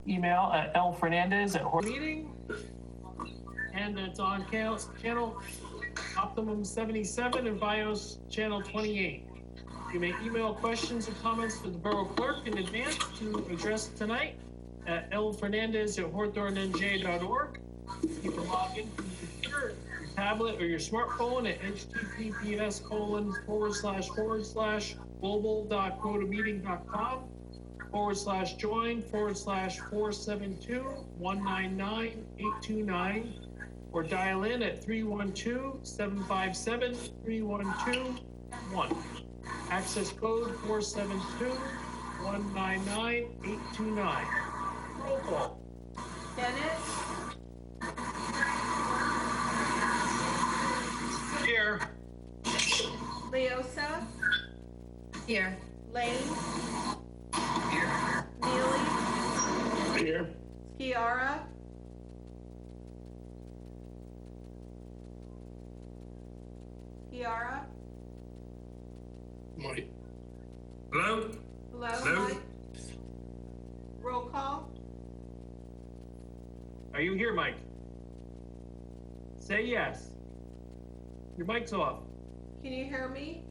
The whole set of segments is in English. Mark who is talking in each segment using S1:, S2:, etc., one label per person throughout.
S1: email at lfernandez@meeting, and it's on channel Optimum 77 and BIOS channel 28. You may email questions or comments to the Borough Clerk in advance to address tonight at lfernandez@hawthornenj.org. You can log in from your computer, your tablet, or your smartphone at https://global.gotomeeting.com/join/472-199-829, or dial in at 312-757-312-1. Access code 472-199-829. Roll call.
S2: Bennett?
S1: Here.
S2: Leosa?
S3: Here.
S2: Lane?
S3: Here.
S2: Neely?
S1: Here.
S2: Chiara? Chiara?
S1: Mike.
S4: Hello?
S2: Hello,
S4: Hello?
S2: Mike? Roll call?
S1: Are you here, Mike? Say yes. Your mic's off.
S2: Can you hear me?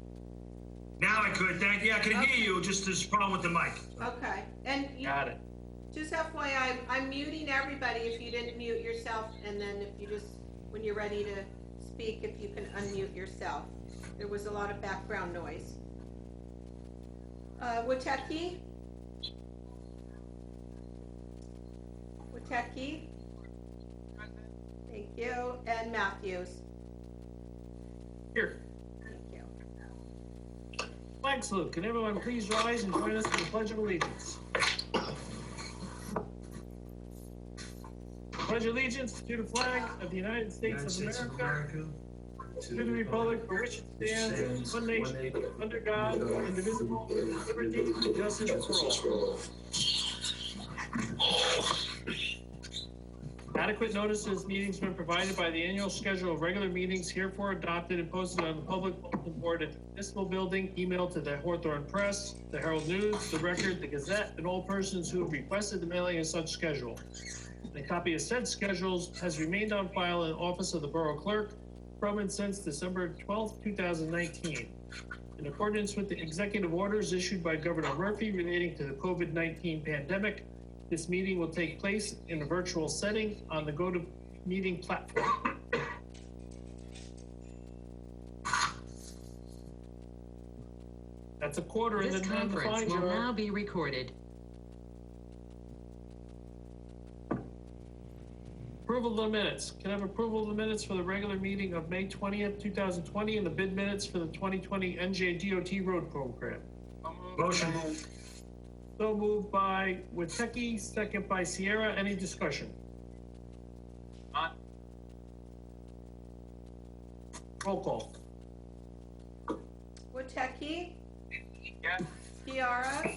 S4: Now I could, thank you. I can hear you, just there's a problem with the mic.
S2: Okay, and you,
S1: Got it.
S2: just FYI, I'm muting everybody if you didn't mute yourself, and then if you just, when you're ready to speak, if you can unmute yourself. There was a lot of background noise. Witecki? Witecki? Thank you, and Matthews?
S1: Here.
S2: Thank you.
S1: Flag salute. Can everyone please rise and join us in the Pledge of Allegiance? Pledge allegiance to the flag of the United States of America, to the republic for which it stands, one nation, under God, indivisible, with liberty and justice for all. Adequate notice of this meeting has been provided by the annual schedule of regular meetings herefore adopted and posted on the public bulletin board at the municipal building, emailed to the Hawthorne Press, the Herald News, the Record, the Gazette, and all persons who have requested the mailing of such schedule. A copy of said schedules has remained on file in the office of the Borough Clerk from and since December 12th, 2019. In accordance with the executive orders issued by Governor Murphy relating to the COVID-19 pandemic, this meeting will take place in a virtual setting on the GoToMeeting platform. That's a quarter in the
S3: This
S1: time to
S3: conference
S1: find
S3: will
S1: your
S3: now be recorded.
S1: approval of the minutes. Can I have approval of the minutes for the regular meeting of May 20th, 2020, and the bid minutes for the 2020 NJDOT road program?
S4: Motion.
S1: So moved by Witecki, second by Sierra. Any discussion? None. Roll call.
S2: Witecki?
S1: Yes.
S2: Chiara?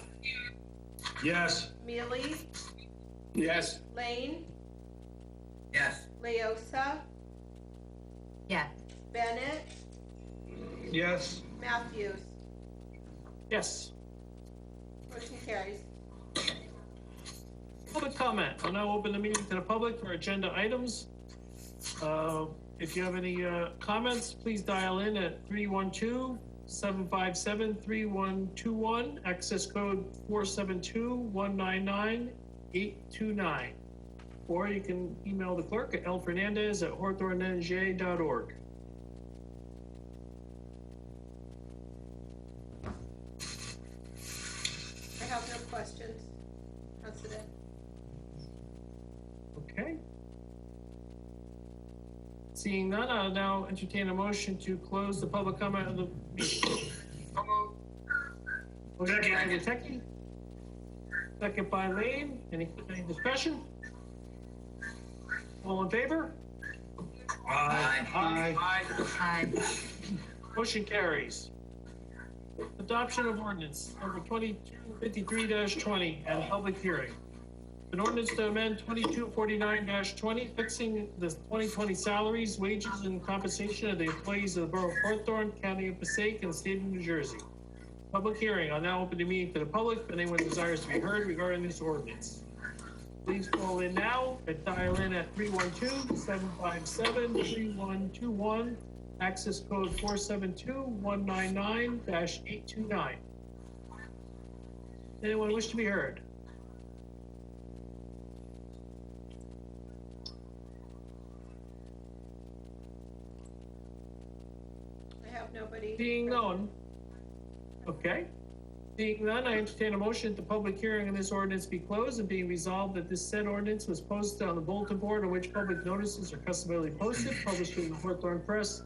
S4: Yes.
S2: Mealy?
S4: Yes.
S2: Lane?
S4: Yes.
S2: Leosa?
S3: Yeah.
S2: Bennett?
S4: Yes.
S2: Matthews?
S1: Yes.
S2: Motion carries.
S1: Public comment. I'll now open the meeting to the public for agenda items. If you have any comments, please dial in at 312-757-3121, access code 472-199-829. Or you can email the clerk at lfernandez@hawthornenj.org.
S2: I have no questions. That's it.
S1: Okay. Seeing none, I'll now entertain a motion to close the public comment of the meeting. Motion by Witecki, second by Lane. Any discussion? All in favor?
S4: Aye.
S3: Aye.
S1: Motion carries. Adoption of ordinance number 2253-20 and public hearing. An ordinance to amend 2249-20, fixing the 2020 salaries, wages, and compensation of the employees of the Borough of Hawthorne, County of Passaic, and State of New Jersey. Public hearing. I'll now open the meeting to the public if anyone desires to be heard regarding this ordinance. Please call in now and dial in at 312-757-3121, access code 472-199-829. Anyone wish to be heard?
S2: I have nobody.
S1: Seeing none. Okay. Seeing none, I entertain a motion that the public hearing on this ordinance be closed and being resolved that this said ordinance was posted on the bulletin board on which public notices are customarily posted, published in the Hawthorne Press,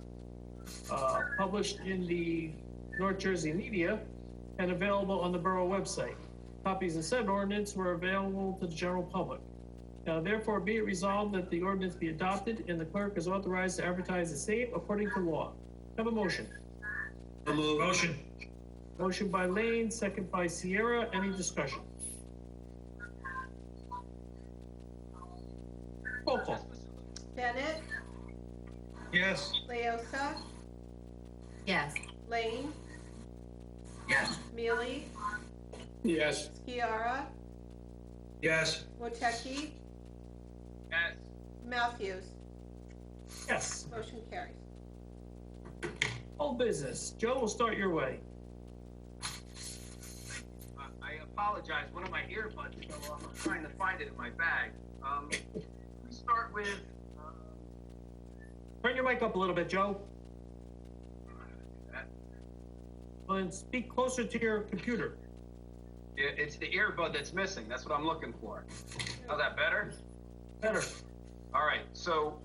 S1: published in the North Jersey media, and available on the borough website. Copies of said ordinance were available to the general public. Now therefore be it resolved that the ordinance be adopted and the clerk is authorized to advertise the same according to law. Have a motion.
S4: Motion.
S1: Motion by Lane, second by Sierra. Any discussion? Roll call.
S2: Bennett,
S4: Yes.
S2: Leosa,
S3: Yes.
S2: Lane,
S4: Yes.
S2: Mealy,
S4: Yes.
S2: Chiara,
S4: Yes.
S2: Woteki,
S4: Yes.
S2: Matthews.
S1: Yes.
S2: Motion carries.
S1: Old business. Joe, we'll start your way.
S5: I apologize, one of my earbuds, so I'm trying to find it in my bag. We start with,
S1: Turn your mic up a little bit, Joe. And speak closer to your computer.
S5: it's the earbud that's missing, that's what I'm looking for. How's that better?
S1: Better.
S5: All right, so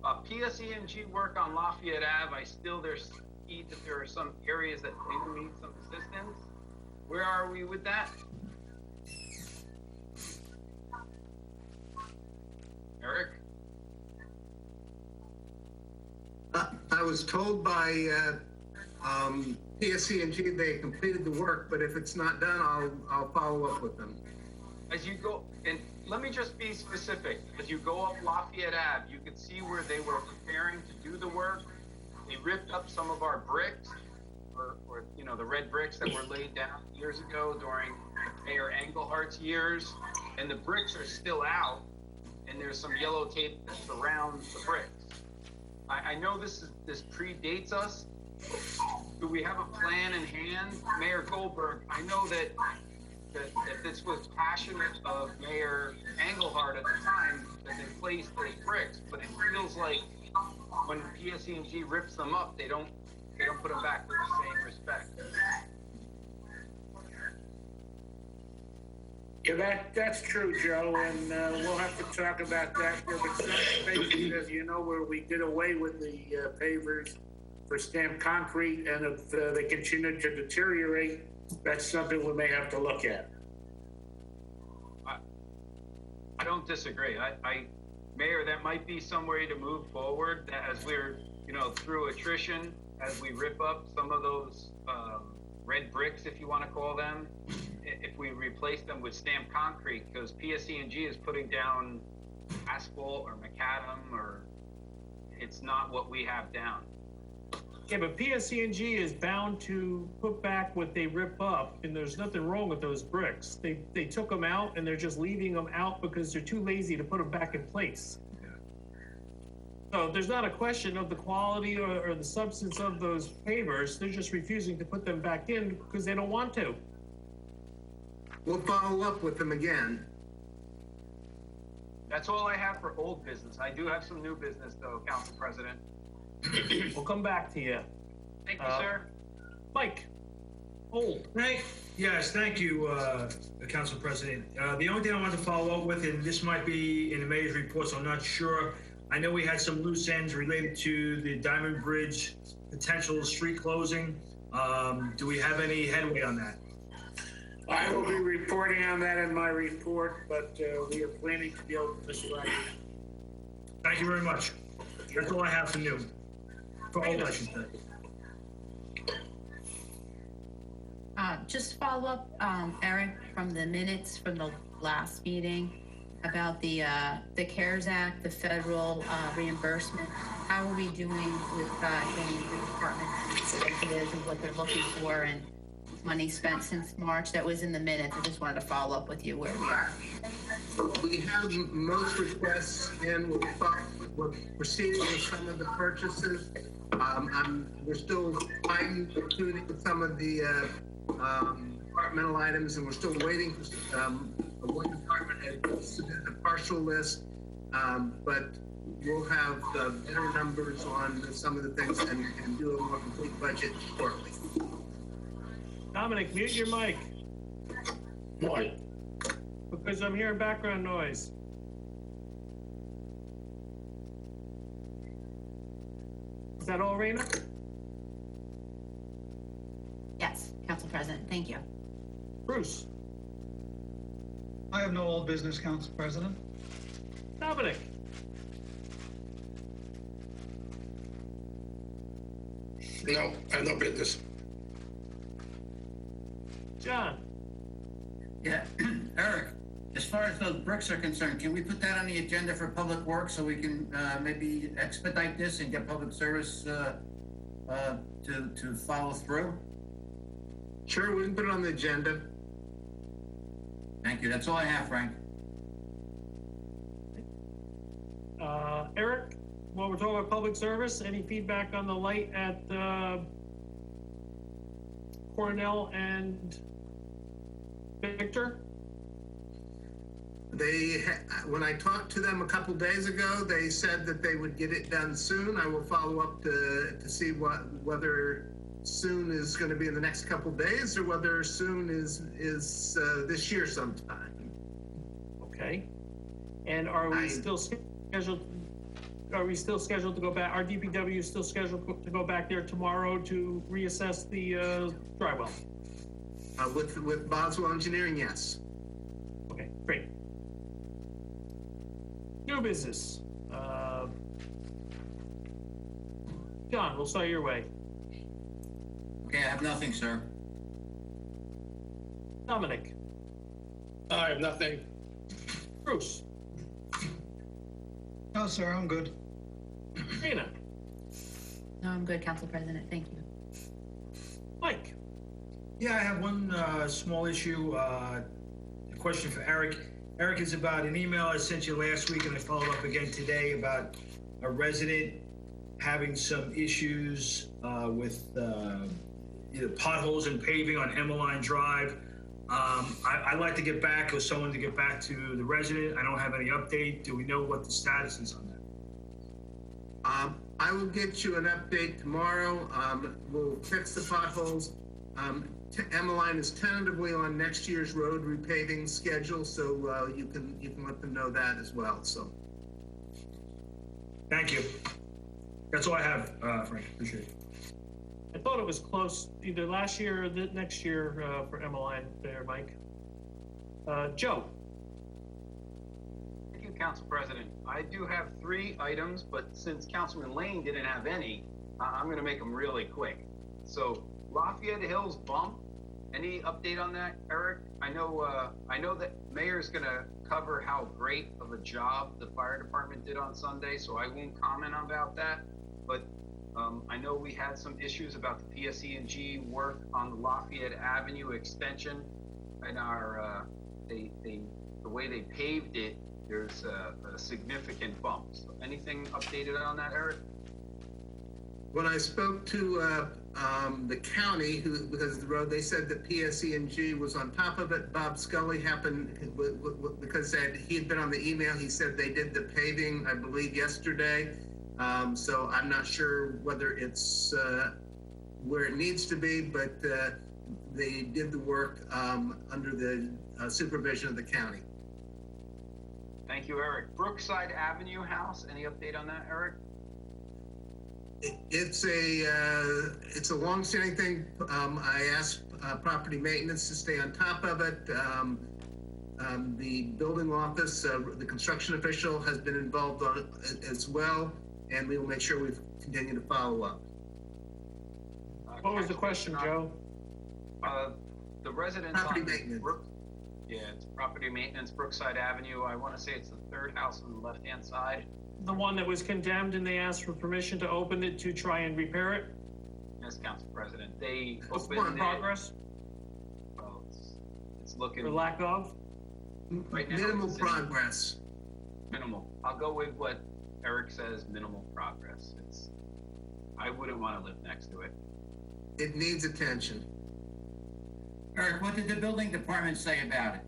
S5: PSE&G work on Lafayette Ave, see that there are some areas that maybe need some assistance. Where are we with that? Eric?
S6: I was told by PSC&G they completed the work, but if it's not done, I'll follow up with them.
S5: As you go, and let me just be specific, as you go up Lafayette Ave, you can see where they were preparing to do the work. They ripped up some of our bricks, or the red bricks that were laid down years ago during Mayor Englehart's years, and the bricks are still out, and there's some yellow tape that surrounds the bricks. I know this predates us. Do we have a plan in hand? Mayor Goldberg, I know that this was passionate of Mayor Engelhardt at the time that they placed those bricks, but it feels like when PSE&G rips them up, they don't put them back with the same respect.
S7: Yeah, that's true, Joe, and we'll have to talk about that. There's some spaces, as you know, where we did away with the pavers for stamped concrete, and if they continue to deteriorate, that's something we may have to look at.
S5: I don't disagree. Mayor, that might be some way to move forward that as we're, through attrition, as we rip up some of those red bricks, if you want to call them, if we replace them with stamped concrete, because PSE&G is putting down asphalt or macadam, or it's not what we have down.
S1: Yeah, but PSC&G is bound to put back what they rip up, and there's nothing wrong with those bricks. They took them out, and they're just leaving them out because they're too lazy to put them back in place. So there's not a question of the quality or the substance of those pavers. They're just refusing to put them back in because they don't want to.
S6: We'll follow up with them again.
S5: That's all I have for old business. I do have some new business, though, Council President.
S1: We'll come back to you.
S5: Thank you, sir.
S1: Mike, old.
S4: Yes, thank you, Council President. The only thing I wanted to follow up with, and this might be in the mayor's report, so I'm not sure. I know we had some loose ends related to the Diamond Bridge potential street closing. Do we have any headway on that?
S7: I will be reporting on that in my report, but we are planning to be able to describe it.
S4: Thank you very much. That's all I have for new. For old, I should say.
S3: Just follow up, Eric, from the minutes from the last meeting about the CARES Act, the federal reimbursement. How are we doing with getting the department executives and what they're looking for, and money spent since March that was in the minutes. I just wanted to follow up with you where we are.
S6: We have most requests in. We're proceeding with some of the purchases. We're still fine tuning some of the departmental items, and we're still waiting for one department to submit a partial list. But we'll have better numbers on some of the things and do a more complete budget shortly.
S1: Dominic, mute your mic.
S8: Why?
S1: Because I'm hearing background noise. Is that all, Raina?
S3: Yes, Council President, thank you.
S1: Bruce?
S9: I have no old business, Council President.
S1: Dominic?
S8: No, I have no business.
S1: John?
S10: Yeah, Eric, as far as those bricks are concerned, can we put that on the agenda for Public Works so we can maybe expedite this and get Public Service to follow through?
S6: Sure, we can put it on the agenda.
S10: Thank you. That's all I have, Frank.
S1: Eric, while we're talking about public service, any feedback on the light at Cornell and Victor?
S6: When I talked to them a couple days ago, they said that they would get it done soon. I will follow up to see whether soon is going to be in the next couple days or whether soon is this year sometime.
S1: Okay. And are we still scheduled? Are we still scheduled to go back? Our DPW is still scheduled to go back there tomorrow to reassess the drywall.
S6: With Boswell Engineering, yes.
S1: Okay, great. New business. John, we'll start your way.
S10: Okay, I have nothing, sir.
S1: Dominic.
S8: I have nothing.
S1: Bruce.
S9: No, sir, I'm good.
S1: Dana.
S3: No, I'm good, Council President, thank you.
S1: Mike.
S4: Yeah, I have one small issue, a question for Eric. Eric, is about an email I sent you last week and I followed up again today about a resident having some issues with either potholes and paving on Emmeline Drive. I'd like to get back with someone to get back to the resident. I don't have any update. Do we know what the status is on that?
S6: I will get you an update tomorrow. We'll fix the potholes. Emmeline is tentatively on next year's road repaving schedule, so you can let them know that as well. So,
S4: thank you. That's all I have, Frank. Appreciate it.
S1: I thought it was close either last year or the next year for Emmeline there, Mike. Joe.
S5: Thank you, Council President. I do have 3 items, but since Councilman Lane didn't have any, I'm going to make them really quick. So Lafayette Hills bump, any update on that, Eric? I know that Mayor's going to cover how great of a job the fire department did on Sunday, so I won't comment about that. But I know we had some issues about the PSE&G work on the Lafayette Avenue extension, and the way they paved it, there's a significant bump. So anything updated on that, Eric?
S6: when I spoke to the county, because of the road, they said that PSE&G was on top of it. Bob Scully happened, because he had been on the email, he said they did the paving, I believe, yesterday. So I'm not sure whether it's where it needs to be, but they did the work under the supervision of the county.
S5: Thank you, Eric. Brookside Avenue House, any update on that, Eric?
S6: It's a long-standing thing. I asked property maintenance to stay on top of it. The building office, the construction official has been involved on it as well, and we will make sure we continue to follow up.
S1: What was the question, Joe?
S5: The residents
S6: Property
S5: on
S6: maintenance.
S5: it's property maintenance, Brookside Avenue. I want to say it's the third house on the left-hand side.
S1: The one that was condemned and they asked for permission to open it to try and repair it?
S5: Yes, Council President. They
S1: It's
S5: opened
S1: in progress?
S5: It's looking
S1: For lack of?
S5: right now.
S6: Minimal
S5: it's
S6: progress.
S5: minimal. I'll go with what Eric says, minimal progress. I wouldn't want to live next to it.
S6: It needs attention.
S10: Eric, what did the building department say about it?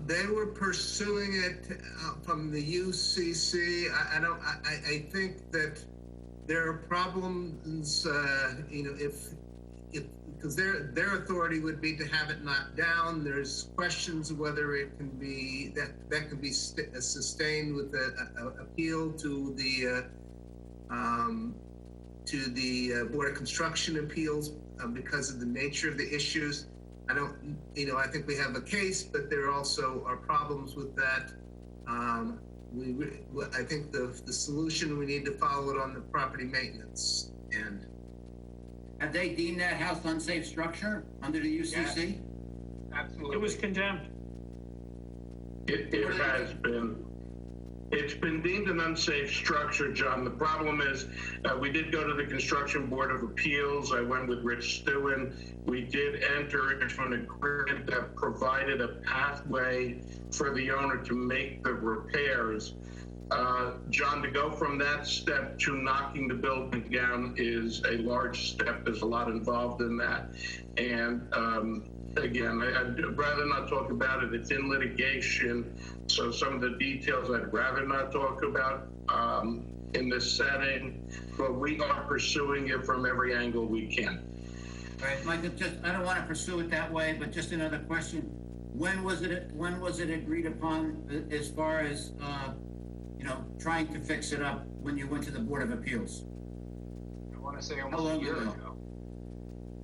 S6: They were pursuing it from the UCC. I think that there are problems, because their authority would be to have it knocked down. There's questions of whether it can be, that can be sustained with an appeal to the Board of Construction Appeals because of the nature of the issues. I think we have a case, but there also are problems with that. I think the solution, we need to follow it on the property maintenance end.
S10: Have they deemed that house unsafe structure under the UCC?
S5: Yes. Absolutely.
S1: It was condemned.
S8: It has been. It's been deemed an unsafe structure, John. The problem is we did go to the Construction Board of Appeals. I went with Rich Stewin. We did enter into an agreement that provided a pathway for the owner to make the repairs. John, to go from that step to knocking the building down is a large step. There's a lot involved in that. And again, I'd rather not talk about it. It's in litigation. So some of the details I'd rather not talk about in this setting, but we are pursuing it from every angle we can.
S10: All right, Michael, I don't want to pursue it that way, but just another question. When was it agreed upon as far as, trying to fix it up when you went to the Board of Appeals?
S5: I want to say
S10: How
S5: almost
S10: long
S5: a year
S10: ago?
S5: ago.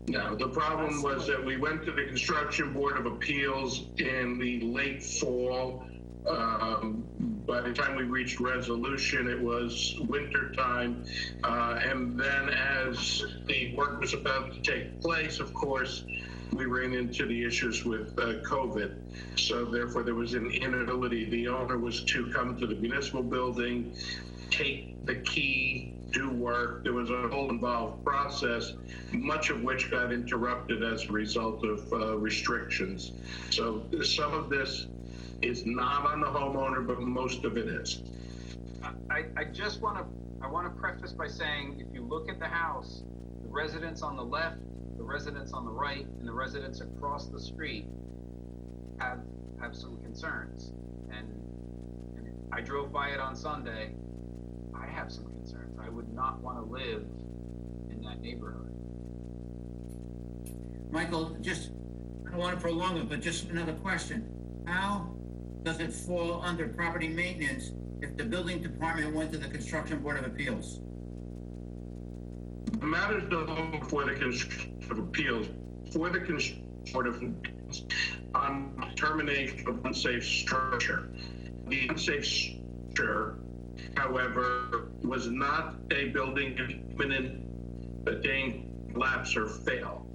S8: No, the problem was that we went to the Construction Board of Appeals in the late fall. By the time we reached resolution, it was winter time. And then as the work was about to take place, of course, we ran into the issues with COVID. So therefore, there was an inability. The owner was to come to the municipal building, take the key, do work. There was a whole involved process, much of which got interrupted as a result of restrictions. So some of this is not on the homeowner, but most of it is.
S5: I want to preface by saying, if you look at the house, the residents on the left, the residents on the right, and the residents across the street have some concerns. And I drove by it on Sunday. I have some concerns. I would not want to live in that neighborhood.
S10: Michael, I don't want to prolong it, but just another question. How does it fall under property maintenance if the building department went to the Construction Board of Appeals?
S8: The matters don't go before the Construction Board of Appeals. For the Construction Board of Appeals on determination of unsafe structure. The unsafe structure, however, was not a building in imminent danger, collapse, or fail.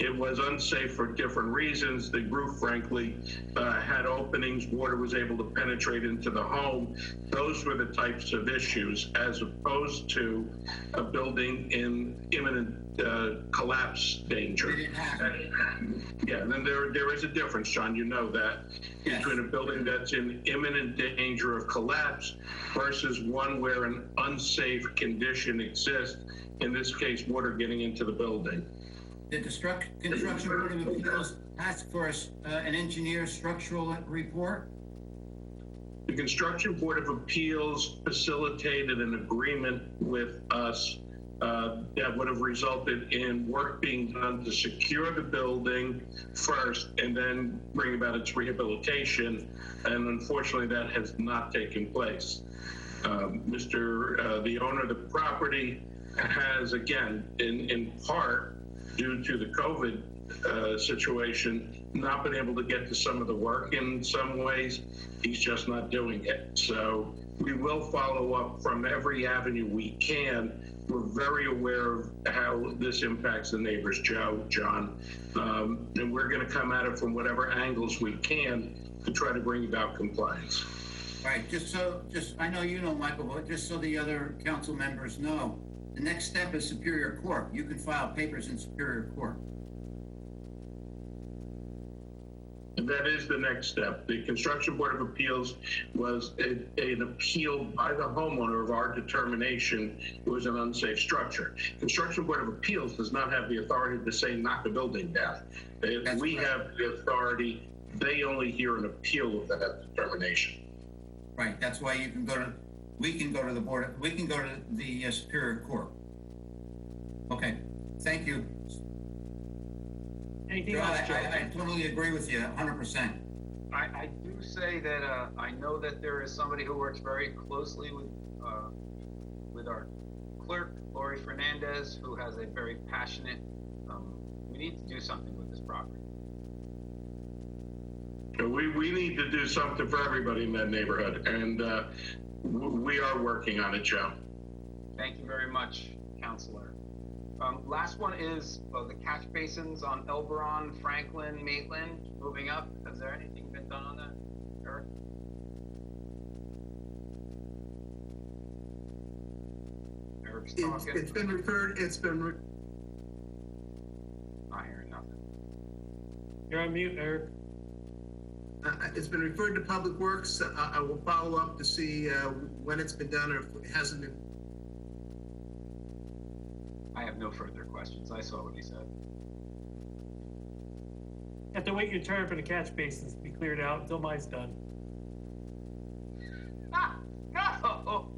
S8: It was unsafe for different reasons. The roof, frankly, had openings. Water was able to penetrate into the home. Those were the types of issues, as opposed to a building in imminent collapse danger. Yeah, then there is a difference, John. You know that, between a building that's in imminent danger of collapse versus one where an unsafe condition exists. In this case, water getting into the building.
S10: Did the Construction Board of Appeals ask for an engineer's structural report?
S8: The Construction Board of Appeals facilitated an agreement with us that would have resulted in work being done to secure the building first and then bring about its rehabilitation. And unfortunately, that has not taken place. The owner of the property has, again, in part, due to the COVID situation, not been able to get to some of the work. In some ways, he's just not doing it. So we will follow up from every avenue we can. We're very aware of how this impacts the neighbors, Joe, John, and we're going to come at it from whatever angles we can to try to bring about compliance.
S10: All right, I know you know, Michael, but just so the other council members know, the next step is Superior Court. You can file papers in Superior Court.
S8: That is the next step. The Construction Board of Appeals was an appeal by the homeowner of our determination it was an unsafe structure. Construction Board of Appeals does not have the authority to say knock the building down. We have the authority. They only hear an appeal of that determination.
S10: Right, that's why you can go to, we can go to the board, we can go to the Superior Court. Okay, thank you.
S1: Anything
S10: Joe,
S1: else, Joe?
S10: I totally agree with you, 100%.
S5: I do say that I know that there is somebody who works very closely with our clerk, Lori Fernandez, who has a very passionate, we need to do something with this property.
S8: We need to do something for everybody in that neighborhood, and we are working on it, Joe.
S5: Thank you very much, Counselor. Last one is the catch basins on Elberon, Franklin, Maitland, moving up. Has there anything been done on that, Eric? Eric's talking.
S6: It's been referred,
S5: Not hearing nothing.
S1: You're on mute, Eric.
S6: it's been referred to Public Works. I will follow up to see when it's been done or if it hasn't been.
S5: I have no further questions. I saw what he said.
S1: You have to wait your turn for the catch basins to be cleared out until mine's done.
S5: No!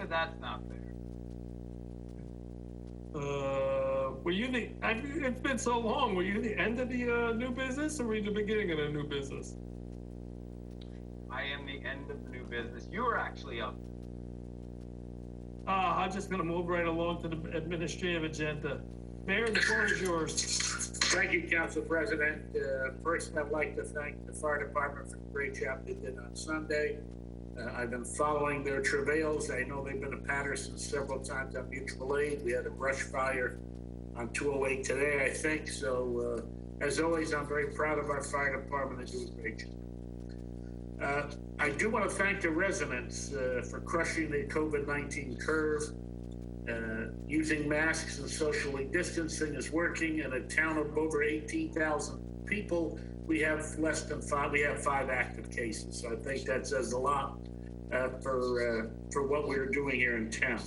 S5: That's not fair.
S1: Were you it's been so long, were you the end of the new business or were you the beginning of the new business?
S5: I am the end of the new business. You were actually up.
S1: I'm just gonna move right along to the administrative agenda. Mayor, the floor is yours.
S7: Thank you, Council President. First, I'd like to thank the fire department for the great job they did on Sunday. I've been following their travails. I know they've been to Patterson several times on mutual aid. We had a brush fire on 208 today, I think. So, as always, I'm very proud of our fire department. They do a great job. I do want to thank the residents for crushing the COVID-19 curve. Using masks and socially distancing is working. In a town of over 18,000 people, we have less than five. We have 5 active cases. So I think that says a lot for what we're doing here in town.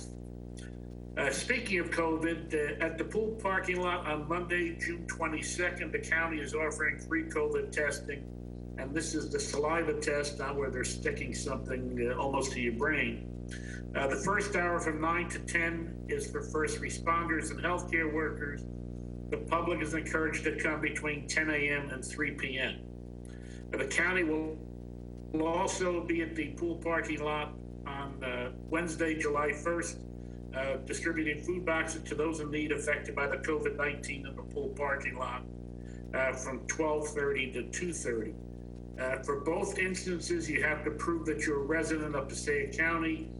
S7: Speaking of COVID, at the pool parking lot on Monday, June 22nd, the county is offering free COVID testing. And this is the saliva test, not where they're sticking something almost to your brain. The first hour from 9 to 10 is for first responders and healthcare workers. The public is encouraged to come between 10 a.m. and 3 p.m. The county will also be at the pool parking lot on Wednesday, July 1st, distributing food boxes to those in need affected by the COVID-19 in the pool parking lot from 12:30 to 2:30. For both instances, you have to prove that you're a resident of Passaic County.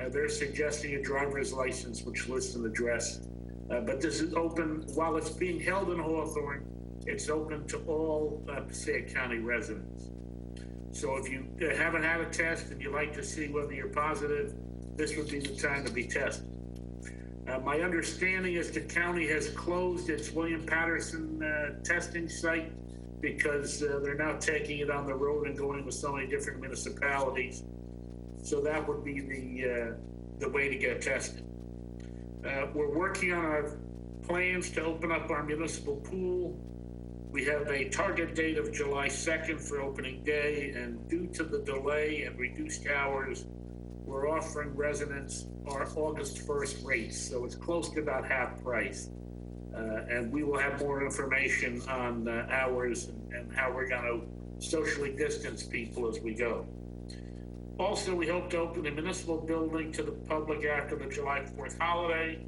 S7: They're suggesting a driver's license, which lists an address. But this is open, while it's being held in Hawthorne, it's open to all Passaic County residents. So if you haven't had a test and you'd like to see whether you're positive, this would be the time to be tested. My understanding is the county has closed its William Patterson testing site because they're now taking it on the road and going with so many different municipalities. So that would be the way to get tested. We're working on our plans to open up our municipal pool. We have a target date of July 2nd for opening day, and due to the delay and reduced hours, we're offering residents our August 1st rates. So it's close to about half price. And we will have more information on hours and how we're going to socially distance people as we go. Also, we hope to open the municipal building to the public after the July 4th holiday.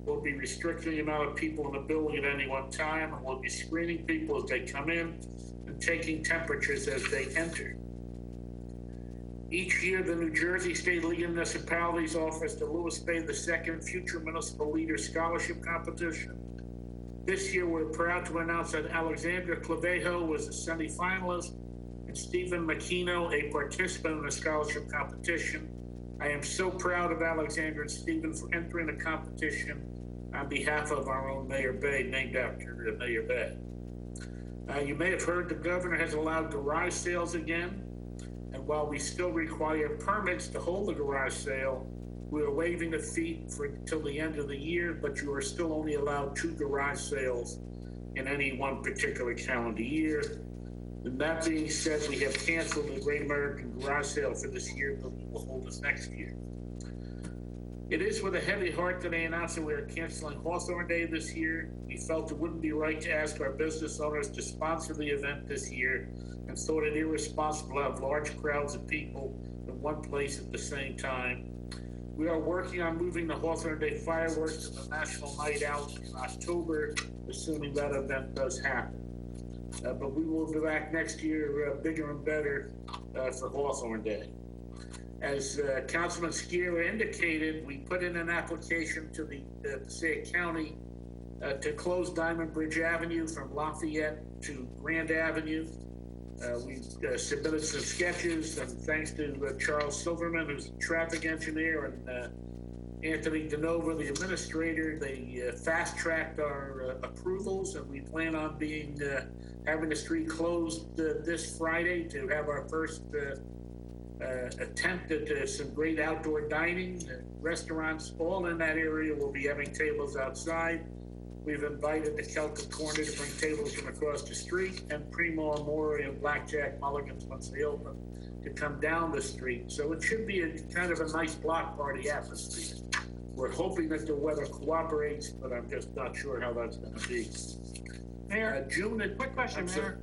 S7: We'll be restricting the amount of people in the building at any one time, and we'll be screening people as they come in and taking temperatures as they enter. Each year, the New Jersey State League of Municipalities offers the Louis Bay II Future Municipal Leader Scholarship Competition. This year, we're proud to announce that Alexandra Clavejo was a semifinalist and Stephen McKino, a participant in the scholarship competition. I am so proud of Alexandra and Stephen for entering the competition on behalf of our own Mayor Bay, named after Mayor Bay. You may have heard the governor has allowed garage sales again. And while we still require permits to hold the garage sale, we are waiving the fee for until the end of the year, but you are still only allowed 2 garage sales in any one particular calendar year. And that being said, we have canceled the Great American Garage Sale for this year, but we will hold it next year. It is with a heavy heart that I announce that we are canceling Hawthorne Day this year. We felt it wouldn't be right to ask our business owners to sponsor the event this year and thought it irresponsible to have large crowds of people in one place at the same time. We are working on moving the Hawthorne Day fireworks to the National Night Out in October, assuming that event does happen. But we will be back next year bigger and better for Hawthorne Day. As Councilman Skier indicated, we put in an application to the Passaic County to close Diamond Bridge Avenue from Lafayette to Grand Avenue. We submitted some sketches, and thanks to Charles Silverman, who's a traffic engineer, and Anthony DeNova, the administrator, they fast-tracked our approvals, and we plan on having the street closed this Friday to have our first attempt at some great outdoor dining. Restaurants all in that area will be having tables outside. We've invited the Celtic Corner to bring tables from across the street, and Primo Amore and Blackjack Mulligan's, once they open, to come down the street. So it should be a kind of a nice block party atmosphere. We're hoping that the weather cooperates, but I'm just not sure how that's going to be.
S1: Mayor, quick question, Mayor.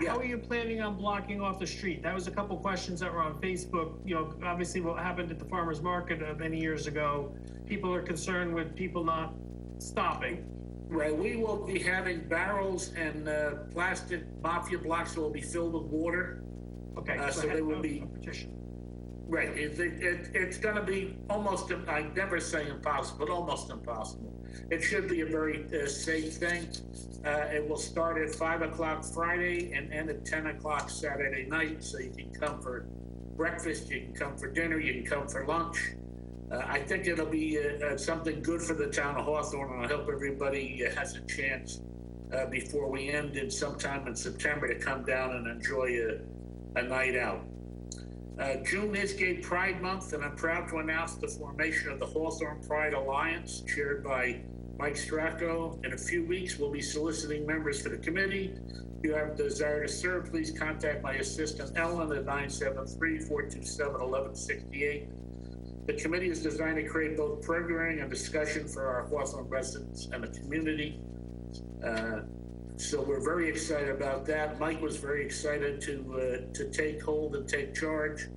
S7: Yeah.
S1: How are you planning on blocking off the street? That was a couple questions that were on Facebook. You know, obviously what happened at the farmer's market many years ago, people are concerned with people not stopping.
S7: Right, we will be having barrels and plastic mafia blocks that will be filled with water.
S1: Okay,
S7: so they will be
S1: competition.
S7: Right, it's going to be almost, I never say impossible, but almost impossible. It should be a very safe thing. It will start at 5 o'clock Friday and end at 10 o'clock Saturday night. So you can come for breakfast, you can come for dinner, you can come for lunch. I think it'll be something good for the town of Hawthorne, and I hope everybody has a chance before we end in sometime in September to come down and enjoy a night out. June is Gay Pride Month, and I'm proud to announce the formation of the Hawthorne Pride Alliance, chaired by Mike Stracco. In a few weeks, we'll be soliciting members for the committee. If you have a desire to serve, please contact my assistant, Ellen, at 973-427-1168. The committee is designed to create both programming and discussion for our Hawthorne residents and the community. So we're very excited about that. Mike was very excited to take hold and take charge.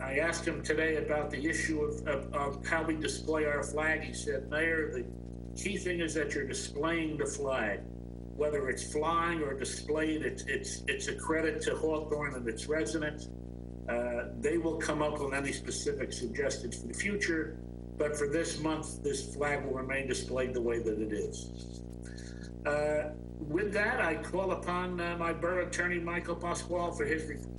S7: I asked him today about the issue of how we display our flag. He said, Mayor, the key thing is that you're displaying the flag. Whether it's flying or displayed, it's a credit to Hawthorne and its residents. They will come up with any specific suggestions for the future, but for this month, this flag will remain displayed the way that it is. With that, I call upon my borough attorney, Michael Pasquale, for his report.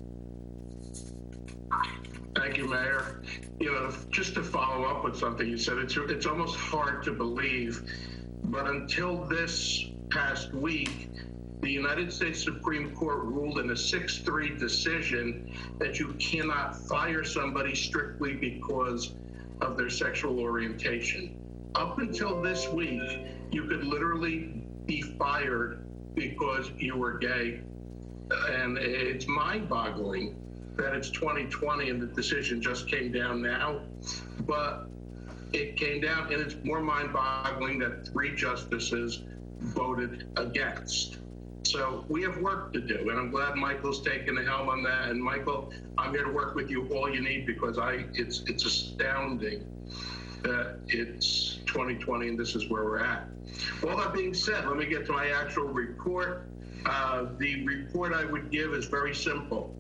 S8: Thank you, Mayor. You know, just to follow up with something you said, it's almost hard to believe, but until this past week, the United States Supreme Court ruled in a 6-3 decision that you cannot fire somebody strictly because of their sexual orientation. Up until this week, you could literally be fired because you were gay. And it's mind-boggling that it's 2020 and the decision just came down now. But it came down, and it's more mind-boggling that 3 justices voted against. So we have work to do, and I'm glad Michael's taking the helm on that. And Michael, I'm here to work with you all you need, because it's astounding that it's 2020 and this is where we're at. All that being said, let me get to my actual report. The report I would give is very simple.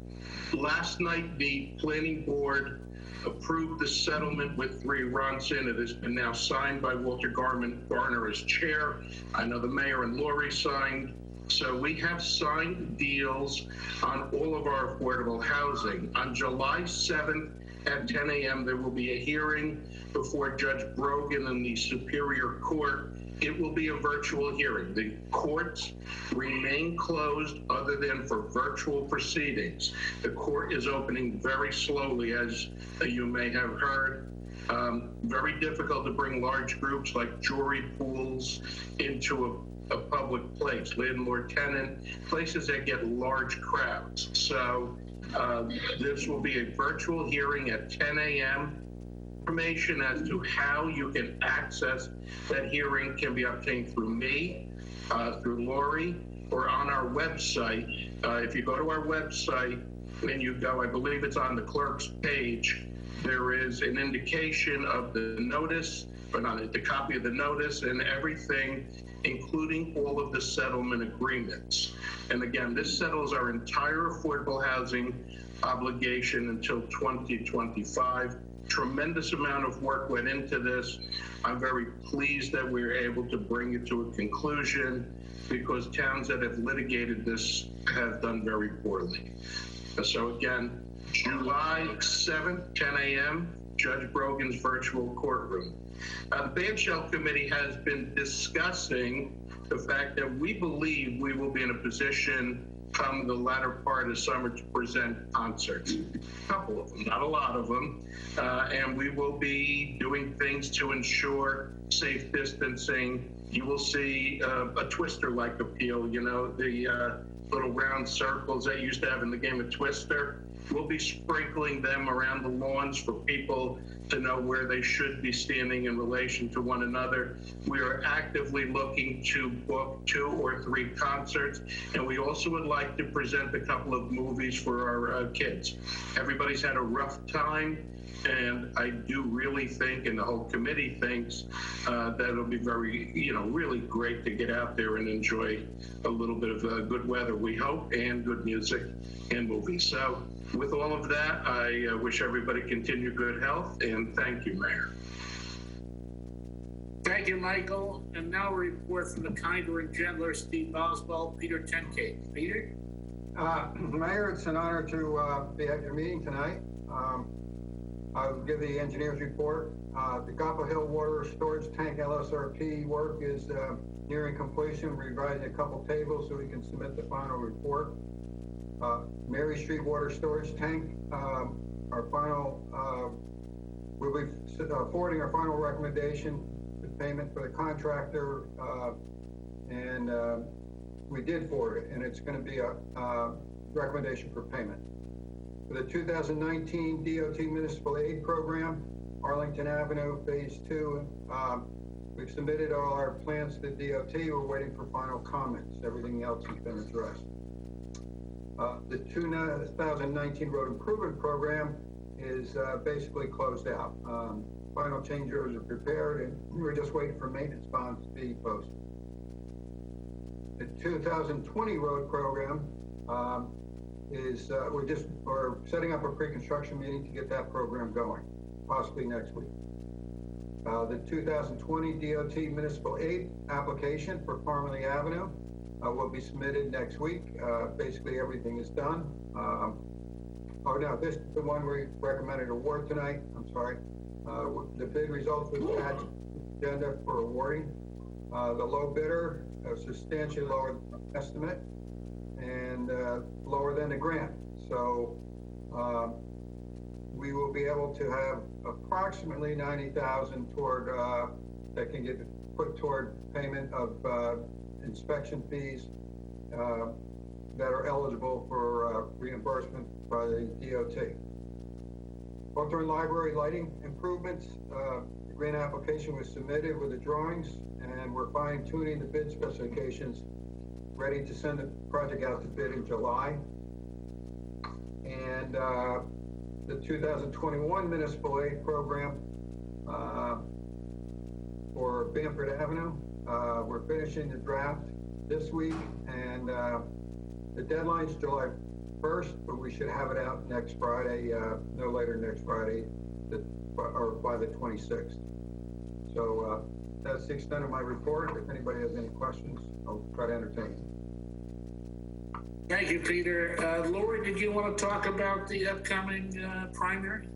S8: Last night, the planning board approved the settlement with 3 Ronson. It has been now signed by Walter Garner as chair. I know the mayor and Lori signed. So we have signed deals on all of our affordable housing. On July 7th at 10 a.m., there will be a hearing before Judge Brogan in the Superior Court it will be a virtual hearing. The courts remain closed other than for virtual proceedings. The court is opening very slowly, as you may have heard. Very difficult to bring large groups like jury pools into a public place, landlord-tenant, places that get large crowds. So this will be a virtual hearing at 10 a.m. Information as to how you can access that hearing can be obtained through me, through Lori, or on our website. If you go to our website and you go, I believe it's on the clerk's page, there is an indication of the notice, but on it, the copy of the notice and everything, including all of the settlement agreements. And again, this settles our entire affordable housing obligation until 2025. Tremendous amount of work went into this. I'm very pleased that we were able to bring it to a conclusion, because towns that have litigated this have done very poorly. So again, July 7th, 10 a.m., Judge Brogan's virtual courtroom. The Band Shell Committee has been discussing the fact that we believe we will be in a position come the latter part of summer to present concerts. A couple of them, not a lot of them. And we will be doing things to ensure safe distancing. You will see a Twister-like appeal, you know, the little round circles that you used to have in the game of Twister. We'll be sprinkling them around the lawns for people to know where they should be standing in relation to one another. We are actively looking to book 2 or 3 concerts, and we also would like to present a couple of movies for our kids. Everybody's had a rough time, and I do really think, and the whole committee thinks, that it'll be very, you know, really great to get out there and enjoy a little bit of good weather, we hope, and good music and movies. So with all of that, I wish everybody continued good health, and thank you, Mayor.
S7: Thank you, Michael. And now a report from the kinder and gentler Steve Oswald, Peter Tenkate. Peter?
S9: Mayor, it's an honor to be at your meeting tonight. I'll give the engineer's report. The Gopper Hill Water Storage Tank LSRP work is nearing completion. We're revising a couple tables so we can submit the final report. Mary Street Water Storage Tank, our final, we'll be forwarding our final recommendation to payment for the contractor, and we did forward it, and it's going to be a recommendation for payment. For the 2019 DOT Municipal Aid Program, Arlington Avenue Phase 2, we've submitted all our plans to the DOT. We're waiting for final comments. Everything else has been addressed. The 2019 Road Improvement Program is basically closed out. Final change orders are prepared, and we're just waiting for maintenance bonds to be posted. The 2020 Road Program we're setting up a pre-construction meeting to get that program going, possibly next week. The 2020 DOT Municipal Aid application for Parmalee Avenue will be submitted next week. Basically everything is done. Oh no, this is the one we recommended award tonight. I'm sorry. The bid results was attached to the agenda for awarding. The low bidder, substantially lower estimate, and lower than the grant. So we will be able to have approximately $90,000 toward that can get put toward payment of inspection fees that are eligible for reimbursement by the DOT. Hawthorne Library lighting improvements. The grant application was submitted with the drawings, and we're fine-tuning the bid specifications, ready to send the project out to bid in July. And the 2021 Municipal Aid Program for Bamford Avenue, we're finishing the draft this week, and the deadline's July 1st, but we should have it out next Friday, no later next Friday, or by the 26th. So that's the extent of my report. If anybody has any questions, I'll try to entertain.
S7: Thank you, Peter. Lori, did you want to talk about the upcoming primary?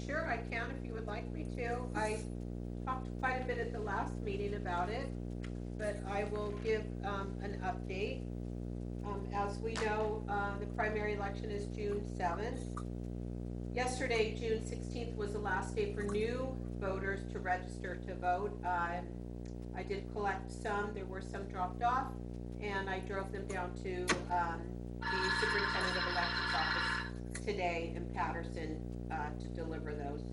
S2: Sure, I can if you would like me to. I talked quite a bit at the last meeting about it, but I will give an update. As we know, the primary election is June 7th. Yesterday, June 16th, was the last day for new voters to register to vote. I did collect some. There were some dropped off, and I drove them down to the Superintendent of Elections office today in Patterson to deliver those.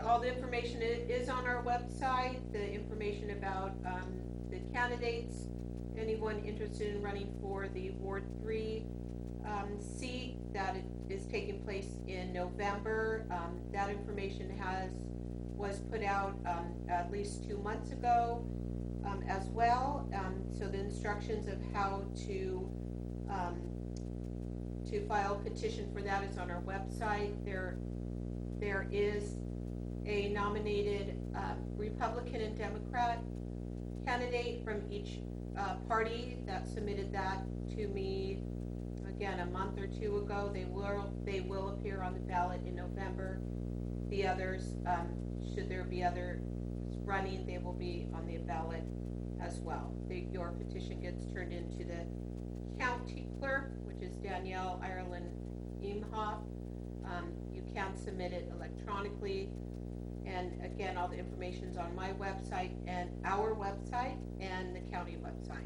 S2: All the information is on our website. The information about the candidates, anyone interested in running for the Ward 3 seat that is taking place in November. That information was put out at least 2 months ago as well. So the instructions of how to file a petition for that is on our website. There is a nominated Republican and Democrat candidate from each party that submitted that to me again a month or two ago. They will appear on the ballot in November. The others, should there be others running, they will be on the ballot as well. Your petition gets turned into the county clerk, which is Danielle Ireland Imhoff. You can submit it electronically. And again, all the information is on my website and our website and the county website.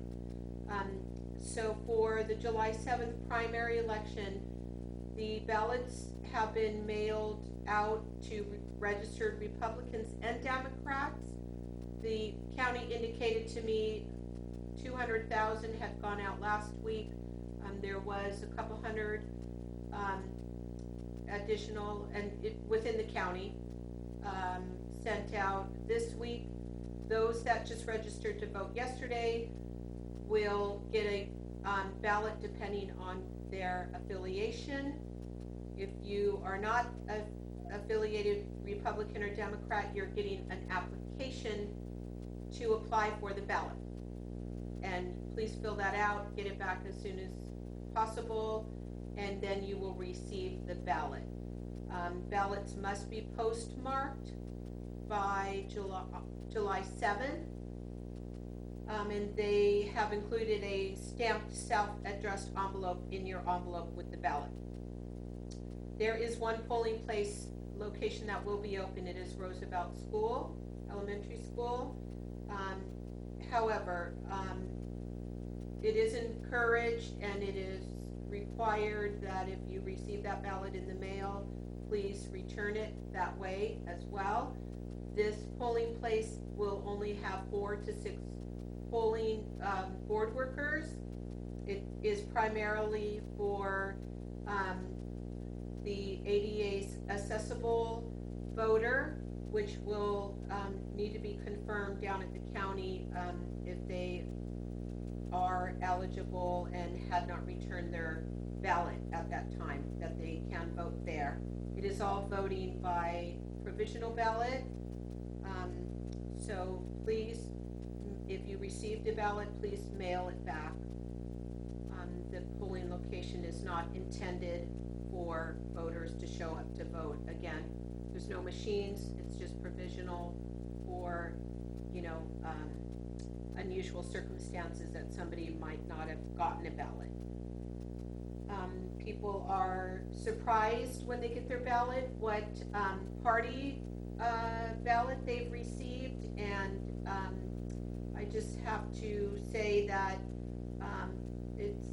S2: So for the July 7th primary election, the ballots have been mailed out to registered Republicans and Democrats. The county indicated to me 200,000 had gone out last week. There was a couple hundred additional within the county sent out this week. Those that just registered to vote yesterday will get a ballot depending on their affiliation. If you are not affiliated Republican or Democrat, you're getting an application to apply for the ballot. And please fill that out, get it back as soon as possible, and then you will receive the ballot. Ballots must be postmarked by July 7th. And they have included a stamped self-addressed envelope in your envelope with the ballot. There is one polling place location that will be open. It is Roosevelt School, Elementary School. However, it is encouraged and it is required that if you receive that ballot in the mail, please return it that way as well. This polling place will only have 4 to 6 polling board workers. It is primarily for the ADA's accessible voter, which will need to be confirmed down at the county if they are eligible and had not returned their ballot at that time, that they can vote there. It is all voting by provisional ballot. So please, if you received a ballot, please mail it back. The polling location is not intended for voters to show up to vote. Again, there's no machines, it's just provisional for, unusual circumstances that somebody might not have gotten a ballot. People are surprised when they get their ballot, what party ballot they've received, and I just have to say that it's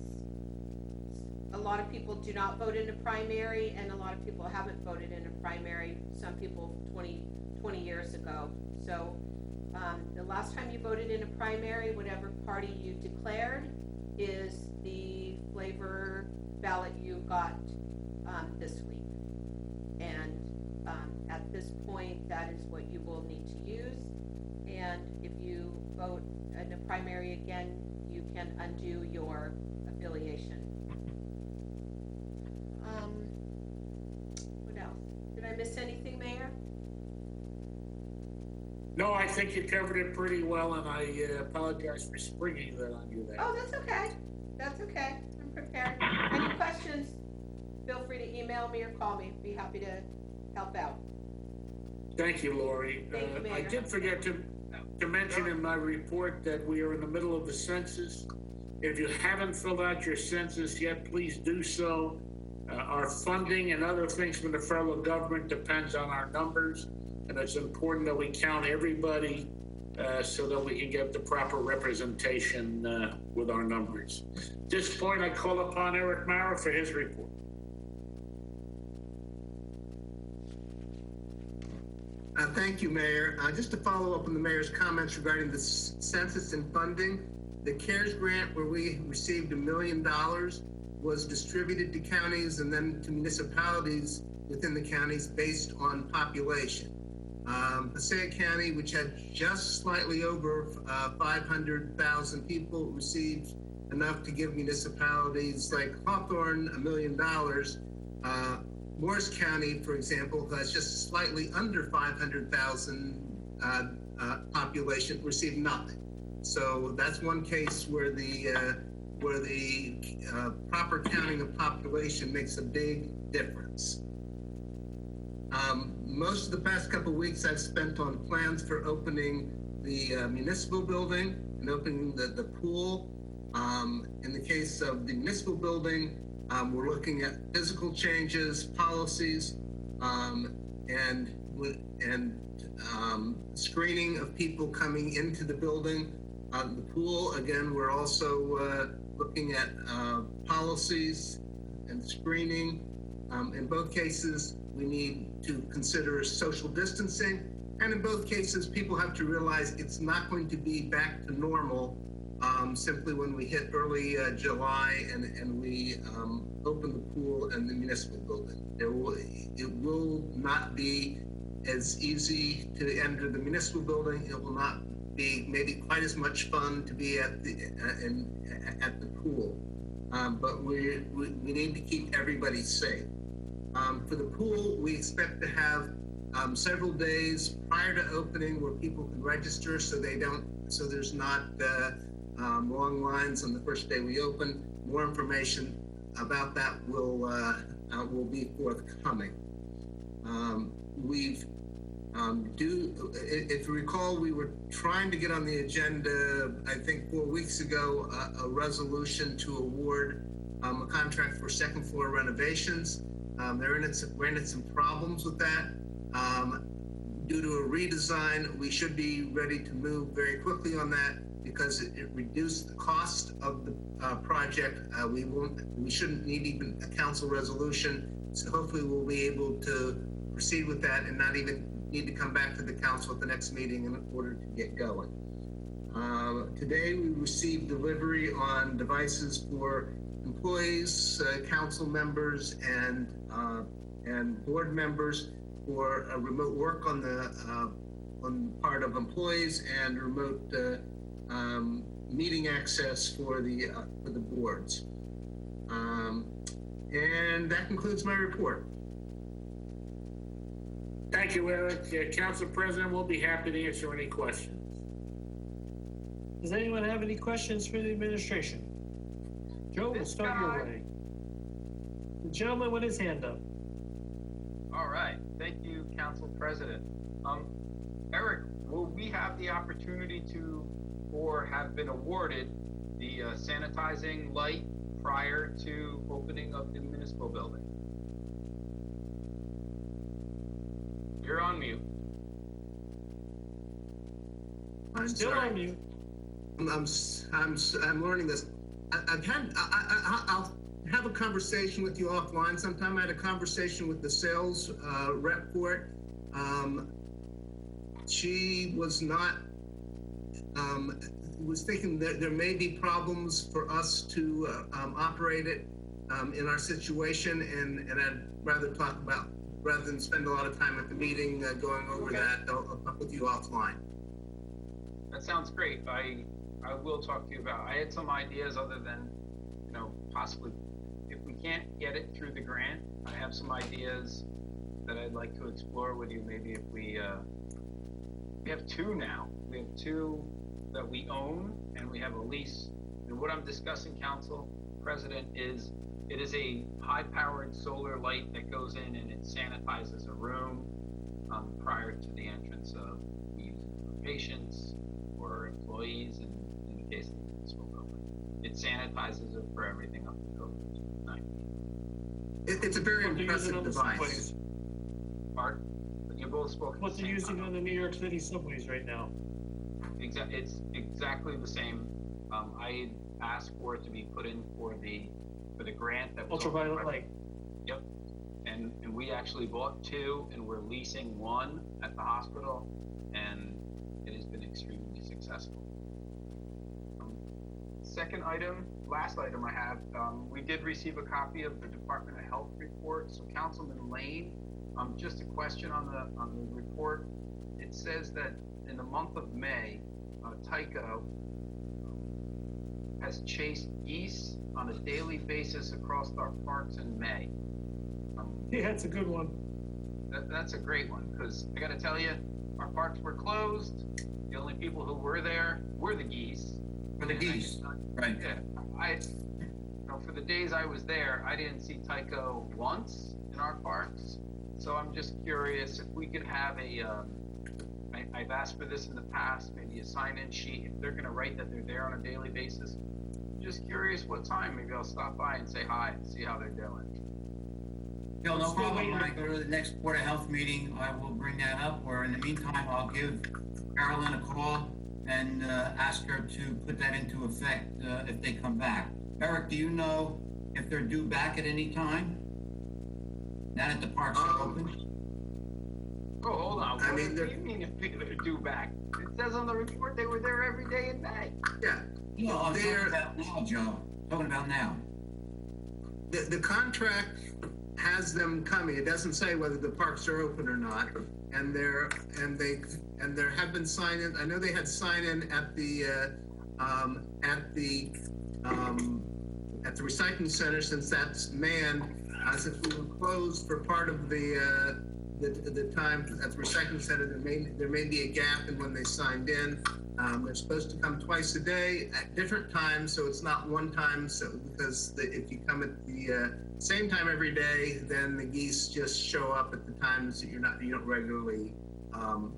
S2: a lot of people do not vote in a primary, and a lot of people haven't voted in a primary. Some people 20 years ago. So the last time you voted in a primary, whatever party you declared is the flavor ballot you got this week. And at this point, that is what you will need to use. And if you vote in a primary again, you can undo your affiliation. What else? Did I miss anything, Mayor?
S7: No, I think you covered it pretty well, and I apologize for springing that on you there.
S2: Oh, that's okay. That's okay. I'm prepared. Any questions? feel free to email me or call me. Be happy to help out.
S7: Thank you, Lori.
S2: Thank you,
S7: I
S2: Mayor.
S7: did forget to mention in my report that we are in the middle of the census. If you haven't filled out your census yet, please do so. Our funding and other things from the federal government depends on our numbers, and it's important that we count everybody so that we can get the proper representation with our numbers. At this point, I call upon Eric Mara for his report.
S6: Thank you, Mayor. Just to follow up on the mayor's comments regarding the census and funding, the CARES grant where we received $1 million was distributed to counties and then to municipalities within the counties based on population. Passaic County, which had just slightly over 500,000 people, received enough to give municipalities like Hawthorne $1 million. Morris County, for example, has just slightly under 500,000 population, received nothing. So that's one case where the proper counting of population makes a big difference. Most of the past couple of weeks I've spent on plans for opening the municipal building and opening the pool. In the case of the municipal building, we're looking at physical changes, policies, and screening of people coming into the building. The pool, again, we're also looking at policies and screening. In both cases, we need to consider social distancing. And in both cases, people have to realize it's not going to be back to normal simply when we hit early July and we open the pool and the municipal building. It will not be as easy to enter the municipal building. It will not be maybe quite as much fun to be at the pool. But we need to keep everybody safe. For the pool, we expect to have several days prior to opening where people can register so there's not long lines on the first day we open. More information about that will be forthcoming. If you recall, we were trying to get on the agenda, I think 4 weeks ago, a resolution to award a contract for second floor renovations. We're in some problems with that. Due to a redesign, we should be ready to move very quickly on that because it reduced the cost of the project. We shouldn't need even a council resolution. So hopefully we'll be able to proceed with that and not even need to come back to the council at the next meeting in order to get going. Today we received delivery on devices for employees, council members, and board members for remote work on the part of employees and remote meeting access for the boards. And that concludes my report.
S7: Thank you, Eric. Council President will be happy to answer any questions.
S1: Does anyone have any questions for the administration? Joe, we'll start your way. The gentleman with his hand up.
S5: All right, thank you, Council President. Eric, will we have the opportunity to, or have been awarded the sanitizing light prior to opening of the municipal building? You're on mute.
S6: I'm
S1: Still
S6: sorry.
S1: on mute.
S6: I'm learning this. I'll have a conversation with you offline sometime. I had a conversation with the sales rep for it. She was not, was thinking that there may be problems for us to operate it in our situation, and I'd rather talk about, rather than spend a lot of time at the meeting going over that, I'll talk with you offline.
S5: That sounds great. I will talk to you about, I had some ideas other than, possibly, if we can't get it through the grant, I have some ideas that I'd like to explore with you. Maybe if we have two now. We have two that we own and we have a lease. And what I'm discussing, Council President, is It is a high-powered solar light that goes in and it sanitizes a room prior to the entrance of patients or employees, and in the case of the municipal building. It sanitizes it for everything up to COVID-19.
S6: It's a very
S1: What they're using
S6: impressive
S1: on the
S6: device.
S1: subways.
S5: Art, you both spoke at
S1: What
S5: the
S1: they're
S5: same
S1: using
S5: time.
S1: on the New York City subways right now.
S5: It's exactly the same. I asked for it to be put in for the grant that was
S1: Ultraviolet light.
S5: Yep. And we actually bought 2 and we're leasing 1 at the hospital, and it has been extremely successful. Second item, last item I have, we did receive a copy of the Department of Health report. So Councilman Lane, just a question on the report. It says that in the month of May, Tyco has chased geese on a daily basis across our parks in May.
S1: Yeah, it's a good one.
S5: That's a great one, because I gotta tell you, our parks were closed. The only people who were there were the geese.
S10: For the geese, right?
S5: Yeah, for the days I was there, I didn't see Tyco once in our parks. So I'm just curious if we could have I've asked for this in the past, maybe a sign-in sheet, if they're gonna write that they're there on a daily basis. I'm just curious what time, maybe I'll stop by and say hi and see how they're doing.
S10: Bill, no problem. When I go to the next Board of Health meeting, I will bring that up, or in the meantime, I'll give Carolyn a call and ask her to put that into effect if they come back. Eric, do you know if they're due back at any time? Now that the parks are open?
S5: Oh, hold on.
S6: I
S5: What
S6: mean,
S5: do you mean if people are due back? It says on the report they were there every day in May.
S6: Yeah.
S10: No, I'm talking
S6: They're-
S10: about now, Joe. Talking about now.
S6: The contract has them coming. It doesn't say whether the parks are open or not. And there have been sign-in. I know they had sign-in at the recycling center, since that's manned. Since we were closed for part of the time at the recycling center, there may be a gap in when they signed in. They're supposed to come twice a day at different times, so it's not one time. So because if you come at the same time every day, then the geese just show up at the times that you don't regularly come.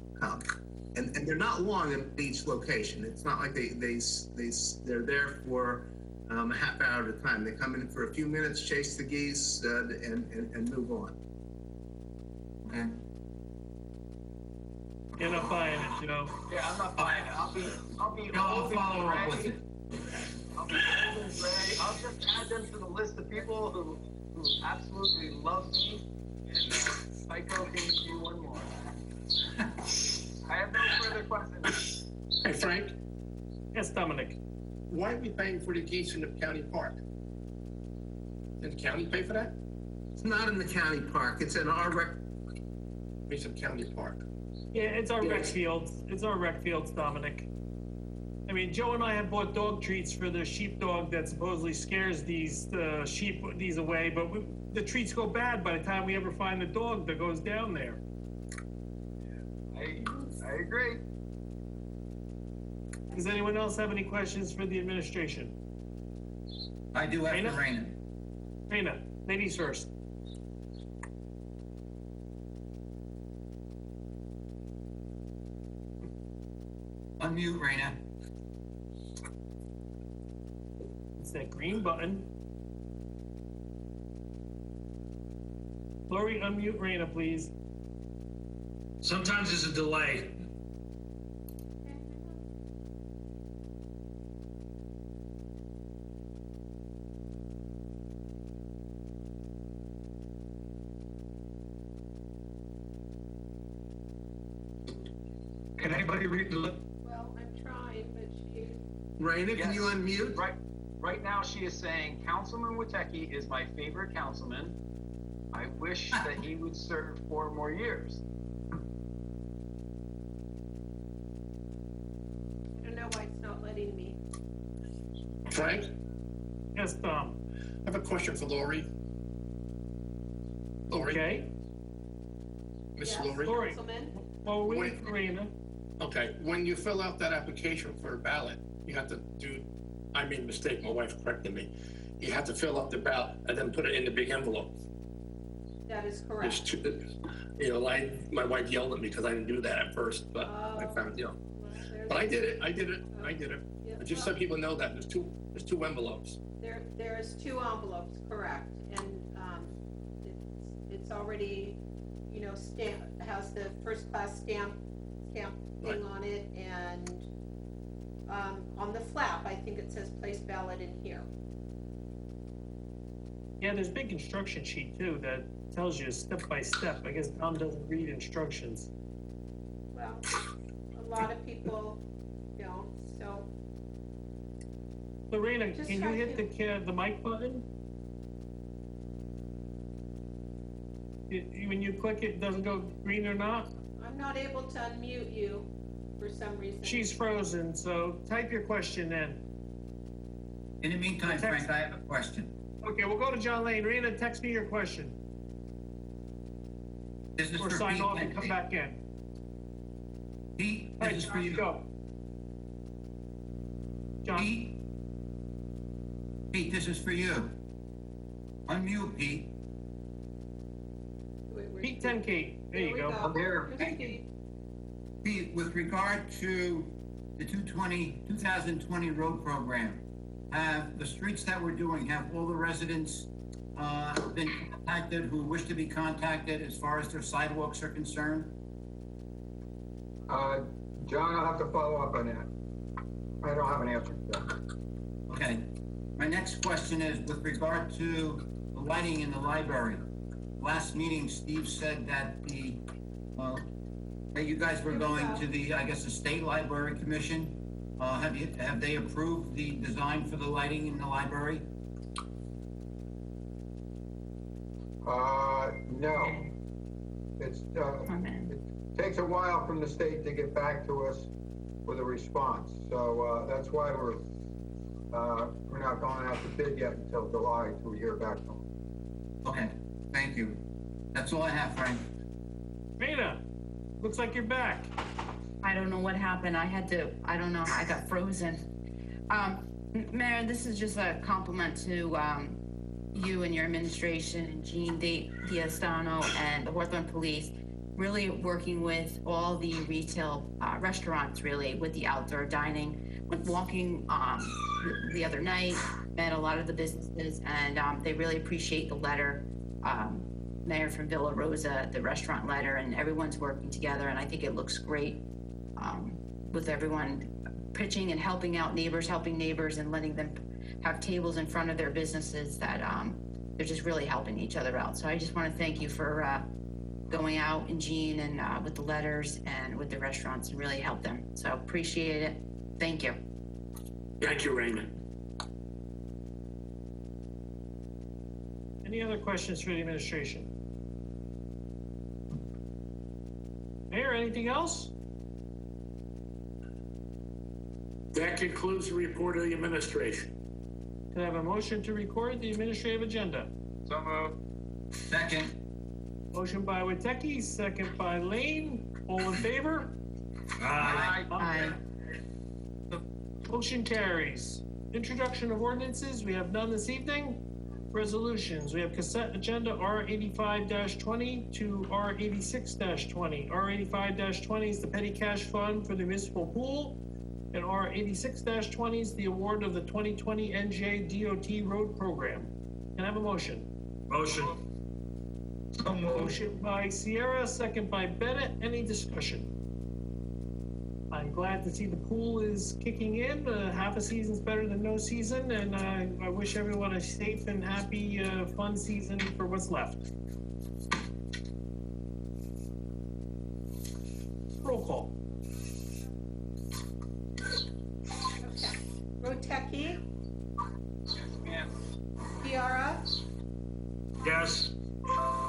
S6: And they're not long at each location. It's not like they're there for a half hour at a time. They come in for a few minutes, chase the geese, and move on.
S10: Okay.
S1: You're not buying it, Joe.
S5: Yeah, I'm not buying it. I'll be
S10: No, I'll
S5: old and
S10: follow up with
S5: gray.
S10: it.
S5: I'll be old and gray. I'll just add them to the list of people who absolutely love me, and Psycho can do one more. I have no further questions.
S11: Hey, Frank,
S1: Yes, Dominic.
S11: why are we paying for the geese in the county park? Did the county pay for that?
S6: It's not in the county park. It's in our
S11: It's a county park.
S1: Yeah, it's our rec fields. It's our rec fields, Dominic. I mean, Joe and I have bought dog treats for the sheepdog that supposedly scares these these away, but the treats go bad by the time we ever find the dog that goes down there.
S5: I agree.
S1: Does anyone else have any questions for the administration?
S10: I do have
S1: Raina?
S10: to rain it.
S1: Raina, ladies first.
S10: Unmute, Raina.
S1: It's that green button. Lori, unmute Raina, please.
S4: Sometimes there's a delay. Can anybody read the lip?
S2: Well, I'm trying, but she,
S6: Raina, can you
S5: Yes.
S6: unmute?
S5: Right now, she is saying, Councilman Witecki is my favorite councilman. I wish that he would serve 4 more years.
S2: I don't know why it's not letting me.
S11: Frank,
S1: Yes, Tom.
S11: I have a question for Lori. Lori,
S1: Okay.
S11: Miss
S2: Yes,
S11: Lori.
S1: Lori.
S2: Councilman?
S1: Well, we're waiting for Raina.
S11: Okay, when you fill out that application for a ballot, you have to do I made a mistake, my wife corrected me. You have to fill up the ballot and then put it in the big envelope.
S2: That is
S11: There's
S2: correct.
S11: two, my wife yelled at me because I didn't do that at first, but I found,
S2: Well,
S11: but I did it.
S2: yeah,
S11: Just so people know that there's two envelopes.
S2: There is 2 envelopes, correct, and, it's already, stamped, has the first class stamp thing
S11: Right.
S2: on it, and, on the flap, I think it says place ballot in here.
S1: Yeah, there's a big instruction sheet too that tells you step by step. I guess Tom doesn't read instructions.
S2: Well, a lot of people don't, so,
S1: Lorena,
S2: Just
S1: can you
S2: try
S1: hit the mic button? When you click it, does it go green or not?
S2: I'm not able to unmute you for some reason.
S1: She's frozen, so type your question in.
S10: In the meantime, Frank, I have a question.
S1: Okay, we'll go to John Lane. Rena, text me your question.
S10: This is
S1: Or
S10: for
S1: sign
S10: Pete
S1: off and
S10: and
S1: come back in.
S10: Pete,
S1: All right,
S10: this is for
S1: John,
S10: you.
S1: go. John,
S10: Pete, this is for you. Unmute, Pete.
S1: Pete 10K. There you go.
S9: I'm here.
S10: Thank you. Pete, with regard to the 2020 road program, have the streets that we're doing, have all the residents been contacted who wish to be contacted as far as their sidewalks are concerned?
S9: John, I'll have to follow up on that. I don't have an answer for that.
S10: Okay. My next question is with regard to the lighting in the library. Last meeting, Steve said that that you guys were going to the, I guess, the State Library Commission. Have they approved the design for the lighting in the library?
S9: No. It takes a while from the state to get back to us with a response. So that's why we're not going out to bid yet until July to hear back from them.
S10: Okay, thank you. That's all I have, Frank.
S1: Rena, looks like you're back.
S3: I don't know what happened. I don't know. I got frozen. Mayor, this is just a compliment to you and your administration and Gene Diastano and the Hawthorne Police, really working with all the retail restaurants, really, with the outdoor dining. Went walking the other night, met a lot of the businesses, and they really appreciate the letter. Mayor from Villa Rosa, the restaurant letter, and everyone's working together, and I think it looks great with everyone pitching and helping out neighbors, helping neighbors, and letting them have tables in front of their businesses that they're just really helping each other out. So I just want to thank you for going out, and Gene, and with the letters and with the restaurants, and really help them. So appreciate it. Thank you.
S7: Thank you, Raymond.
S1: Any other questions for the administration? Mayor, anything else?
S7: That concludes the report of the administration.
S1: Can I have a motion to record the administrative agenda?
S5: So moved.
S10: Second.
S1: Motion by Witecki, second by Lane. All in favor?
S5: Aye.
S3: Aye.
S1: Motion carries. Introduction of ordinances, we have none this evening. Resolutions, we have consent agenda R85-20 to R86-20. R85-20 is the petty cash fund for the municipal pool, and R86-20 is the award of the 2020 NJ DOT road program. Can I have a motion?
S4: Motion.
S1: Motion by Sierra, second by Bennett. Any discussion? I'm glad to see the pool is kicking in. Half a season's better than no season, and I wish everyone a safe and happy, fun season for what's left. Roll call.
S2: Okay. Rotecki,
S5: Yes.
S2: Chiara,
S4: Yes.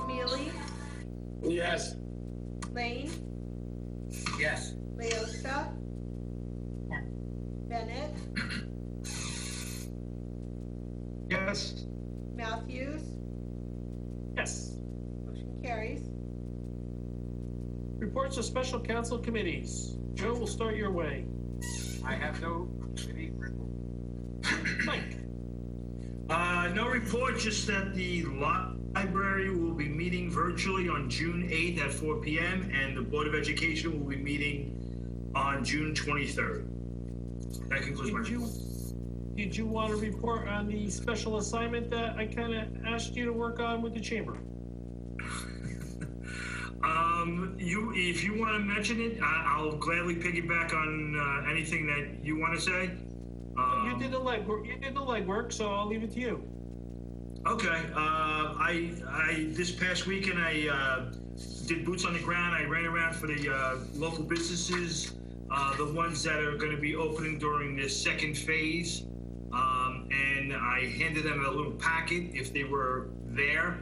S2: Mealy,
S11: Yes.
S2: Lane,
S10: Yes.
S2: Leosa, Bennett,
S9: Yes.
S2: Matthews,
S1: Yes.
S2: motion carries.
S1: Reports of special council committees. Joe, we'll start your way.
S5: I have no city report.
S4: No report, just that the library will be meeting virtually on June 8th at 4 p.m. and the Board of Education will be meeting on June 23rd. That concludes my report.
S1: Did you want to report on the special assignment that I kind of asked you to work on with the chamber?
S4: If you want to mention it, I'll gladly piggyback on anything that you want to say.
S1: You did the legwork. You did the legwork, so I'll leave it to you.
S4: Okay. I this past weekend I did boots on the ground. I ran around for the local businesses, the ones that are going to be opening during this second phase, and I handed them a little packet if they were there.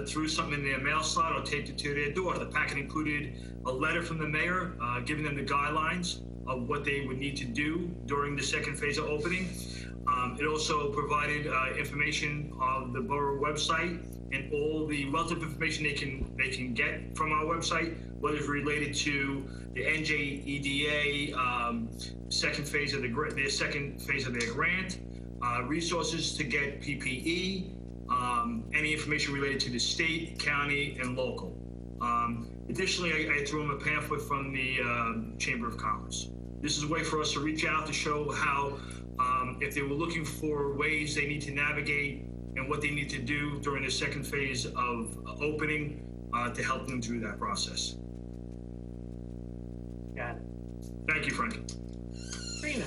S4: Threw something in their mail slot or taped it to their door. The packet included a letter from the mayor giving them the guidelines of what they would need to do during the second phase of opening. It also provided information on the borough website and all the wealth of information they can get from our website, whether it's related to the NJEDA second phase of their second phase of their grant, resources to get PPE, any information related to the state, county, and local. Additionally, I threw them a pamphlet from the Chamber of Commerce. This is a way for us to reach out to show how, if they were looking for ways they need to navigate and what they need to do during the second phase of opening to help them through that process.
S1: Got it.
S4: Thank you, Frank.
S1: Rena.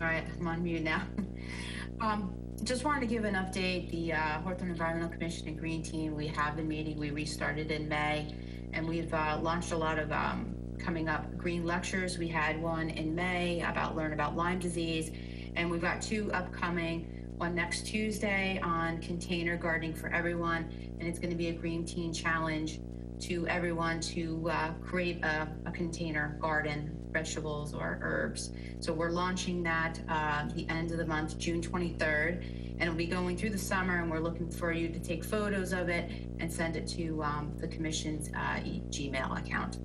S3: All right, I'm on mute now. Just wanted to give an update. The Hawthorne Environmental Commission and Green Team, we have been meeting. We restarted in May, and we've launched a lot of coming up green lectures. We had one in May about learn about Lyme disease, and we've got two upcoming. One next Tuesday on container gardening for everyone, and it's going to be a Green Teen challenge to everyone to create a container garden, vegetables or herbs. So we're launching that the end of the month, June 23rd, and it'll be going through the summer, and we're looking for you to take photos of it and send it to the Commission's Gmail account.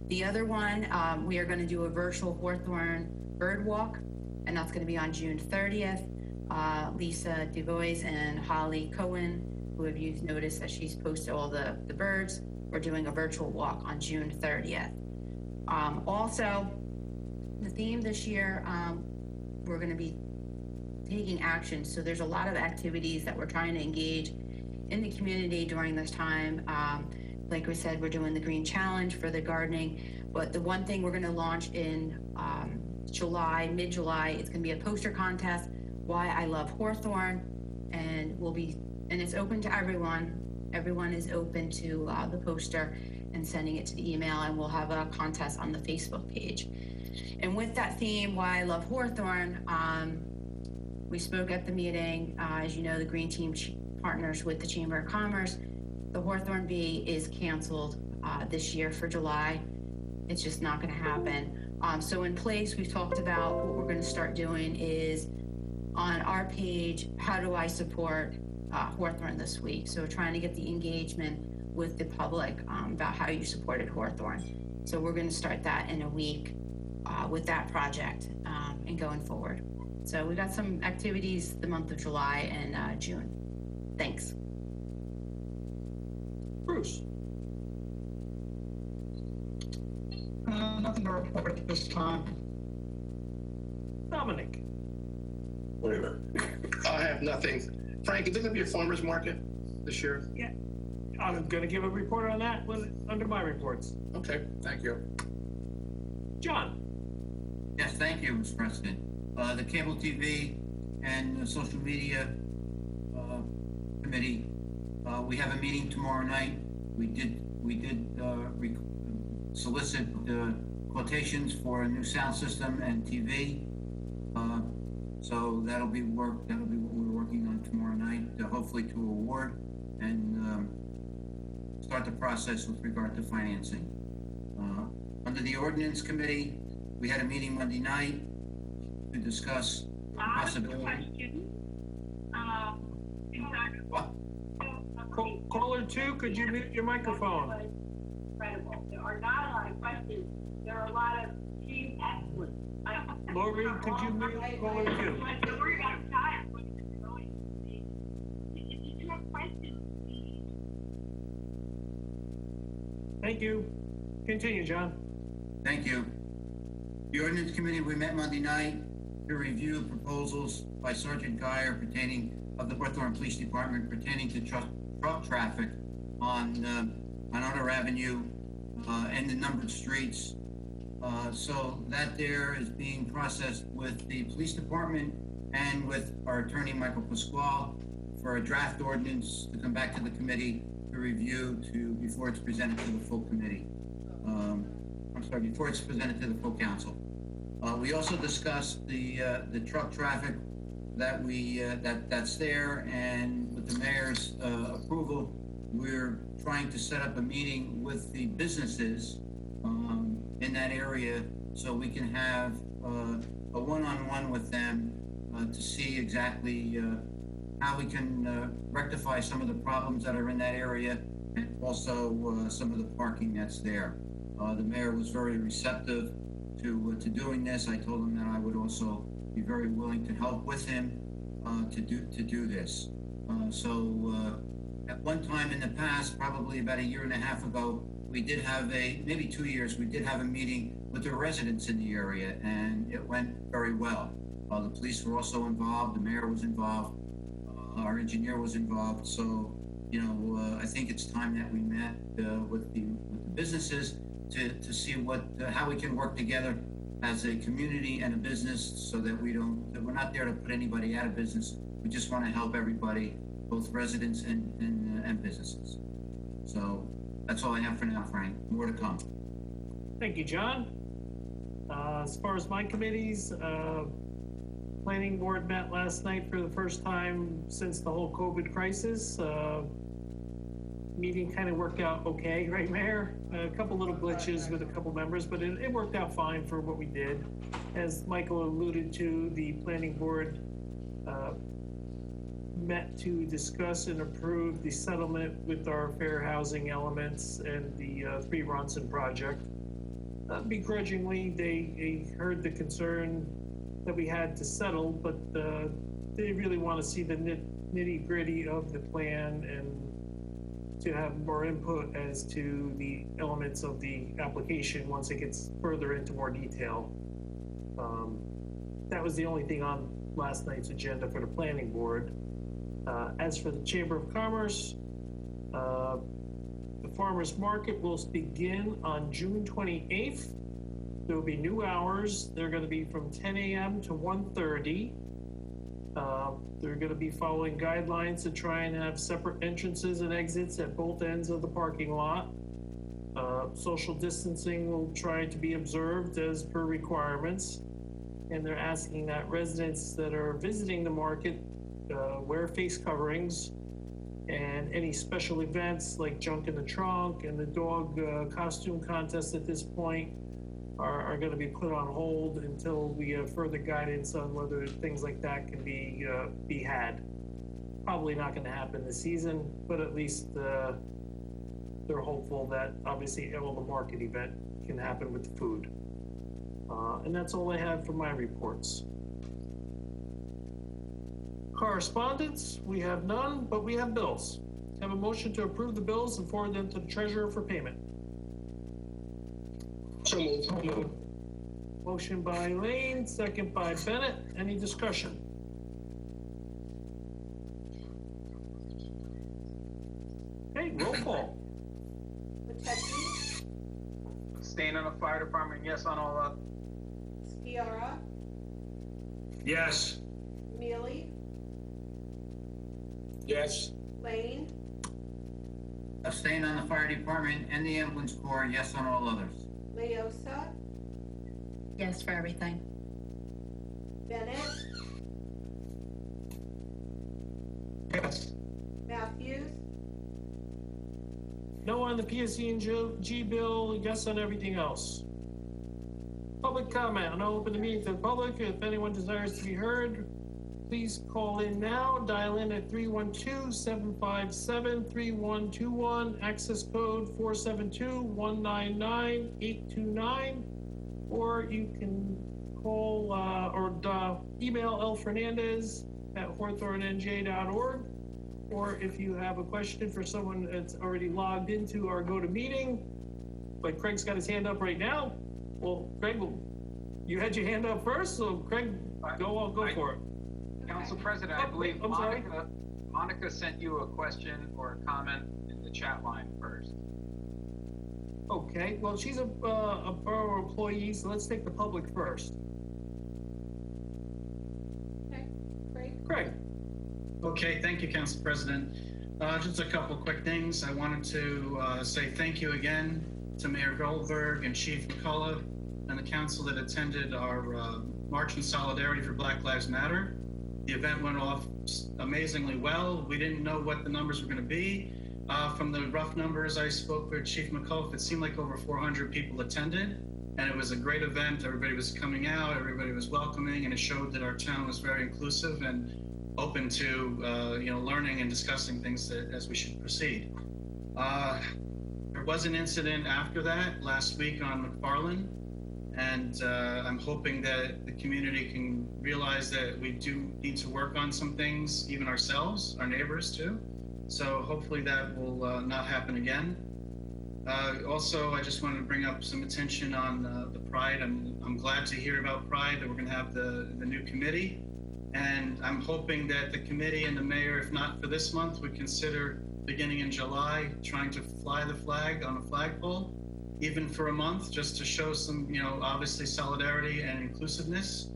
S3: The other one, we are going to do a virtual Hawthorne bird walk, and that's going to be on June 30th. Lisa DuBois and Holly Cohen, who have used notice that she's posted all the birds. We're doing a virtual walk on June 30th. Also, the theme this year, we're going to be taking action. So there's a lot of activities that we're trying to engage in the community during this time. Like we said, we're doing the Green Challenge for the gardening. But the one thing we're going to launch in July, mid-July, it's going to be a poster contest, Why I Love Hawthorne, and it's open to everyone. Everyone is open to the poster and sending it to the email, and we'll have a contest on the Facebook page. And with that theme, Why I Love Hawthorne, we spoke at the meeting. As you know, the Green Team partners with the Chamber of Commerce. The Hawthorne Bee is canceled this year for July. It's just not going to happen. So in place, we've talked about what we're going to start doing is on our page, how do I support Hawthorne this week? So trying to get the engagement with the public about how you supported Hawthorne. So we're going to start that in a week with that project and going forward. So we got some activities the month of July and June. Thanks.
S1: Bruce.
S12: Nothing to report at this time.
S1: Dominic.
S11: Wait a minute. I have nothing. Frank, is there going to be a farmer's market this year?
S1: Yeah. I'm going to give a report on that under my reports.
S11: Okay, thank you.
S1: John.
S10: Yes, thank you, Mr. President. The Cable TV and social media committee, we have a meeting tomorrow night. We did solicit quotations for a new sound system and TV. So that'll be what we're working on tomorrow night, hopefully to award and start the process with regard to financing. Under the ordinance committee, we had a meeting Monday night to discuss possibility. What?
S1: Caller 2, could you mute your microphone?
S13: Incredible. There are not a lot of questions. There are a lot of team excellence.
S1: Lori, could you call in too?
S12: Don't worry about time. If you do have questions, please.
S1: Thank you. Continue, John.
S10: Thank you. The ordinance committee, we met Monday night to review proposals by Sergeant Geyer of the Hawthorne Police Department pertaining to truck traffic on Honor Avenue and the numbered streets. So that there is being processed with the police department and with our attorney, Michael Pasquale, for a draft ordinance to come back to the committee to review before it's presented to the full committee. Before it's presented to the full council. We also discussed the truck traffic that's there, and with the mayor's approval, we're trying to set up a meeting with the businesses in that area so we can have a one-on-one with them to see exactly how we can rectify some of the problems that are in that area, and also some of the parking that's there. The mayor was very receptive to doing this. I told him that I would also be very willing to help with him to do this. At one time in the past, probably about 1.5 years ago, we did have maybe 2 years, we did have a meeting with the residents in the area, and it went very well. The police were also involved, the mayor was involved, our engineer was involved. So, I think it's time that we met with the businesses to see how we can work together as a community and a business, so that we're not there to put anybody out of business. We just want to help everybody, both residents and businesses. So that's all I have for now, Frank. More to come.
S1: Thank you, John. As far as my committees, planning board met last night for the first time since the whole COVID crisis. Meeting kind of worked out okay, right, Mayor? A couple little glitches with a couple members, but it worked out fine for what we did. As Michael alluded to, the planning board met to discuss and approve the settlement with our fair housing elements and the 3 Ronson project. Begrudgingly, they heard the concern that we had to settle, but they really want to see the nitty gritty of the plan and to have more input as to the elements of the application once it gets further into more detail. That was the only thing on last night's agenda for the planning board. As for the Chamber of Commerce, the farmers market will begin on June 28th. There will be new hours. They're going to be from 10 a.m. to 1:30. They're going to be following guidelines to try and have separate entrances and exits at both ends of the parking lot. Social distancing will try to be observed as per requirements. And they're asking that residents that are visiting the market wear face coverings, and any special events like junk in the trunk and the dog costume contest at this point are going to be put on hold until we have further guidance on whether things like that can be had. Probably not going to happen this season, but at least they're hopeful that obviously the market event can happen with the food. And that's all I have for my reports. Correspondence, we have none, but we have bills. Have a motion to approve the bills and forward them to the treasurer for payment.
S11: So moved.
S1: Motion by Lane, second by Bennett. Any discussion? Okay, roll call.
S2: Matecki,
S5: Staying on the fire department, yes on all that.
S2: Skiara,
S4: Yes.
S2: Mealy,
S11: Yes.
S2: Lane,
S10: Abstain on the fire department and the ambulance corps, yes on all others.
S2: Leosa,
S3: Yes for everything.
S2: Bennett,
S11: Yes.
S2: Matthews,
S1: No on the PSC and G bill, yes on everything else. Public comment, and I'll open the meeting to the public. If anyone desires to be heard, please call in now. Dial in at 312-757-3121, access code 472-199-829, or you can call, email lfernandez@hawthornenj.org. Or if you have a question for someone that's already logged into our GoToMeeting, like Craig's got his hand up right now. Well, Craig, you had your hand up first, so Craig, go for it.
S5: Council President, I believe
S1: I'm sorry.
S5: Monica sent you a question or a comment in the chat line first.
S1: Okay, well, she's a borough employee, so let's take the public first.
S2: Okay, great.
S1: Craig.
S13: Okay, thank you, Council President. Just a couple quick things. I wanted to say thank you again to Mayor Goldberg and Chief McCullough and the council that attended our March in Solidarity for Black Lives Matter. The event went off amazingly well. We didn't know what the numbers were going to be. From the rough numbers I spoke with Chief McCullough, it seemed like over 400 people attended, and it was a great event. Everybody was coming out, everybody was welcoming, and it showed that our town was very inclusive and open to learning and discussing things as we should proceed. There was an incident after that last week on McFarland, and I'm hoping that the community can realize that we do need to work on some things, even ourselves, our neighbors too. So hopefully that will not happen again. Also, I just wanted to bring up some attention on the Pride. I'm glad to hear about Pride, that we're going to have the new committee. And I'm hoping that the committee and the mayor, if not for this month, would consider beginning in July trying to fly the flag on a flagpole, even for a month, just to show some, obviously solidarity and inclusiveness.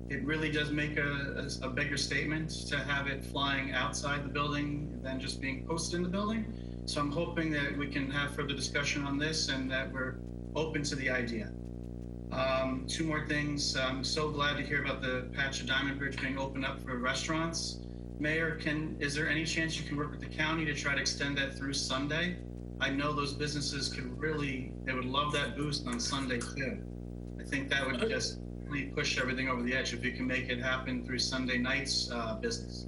S13: It really does make a bigger statement to have it flying outside the building than just being posted in the building. So I'm hoping that we can have further discussion on this and that we're open to the idea. Two more things. I'm so glad to hear about the patch of Diamond Bridge being opened up for restaurants. Mayor, is there any chance you can work with the county to try to extend that through Sunday? I know those businesses they would love that boost on Sunday too. I think that would just really push everything over the edge if you can make it happen through Sunday night's business.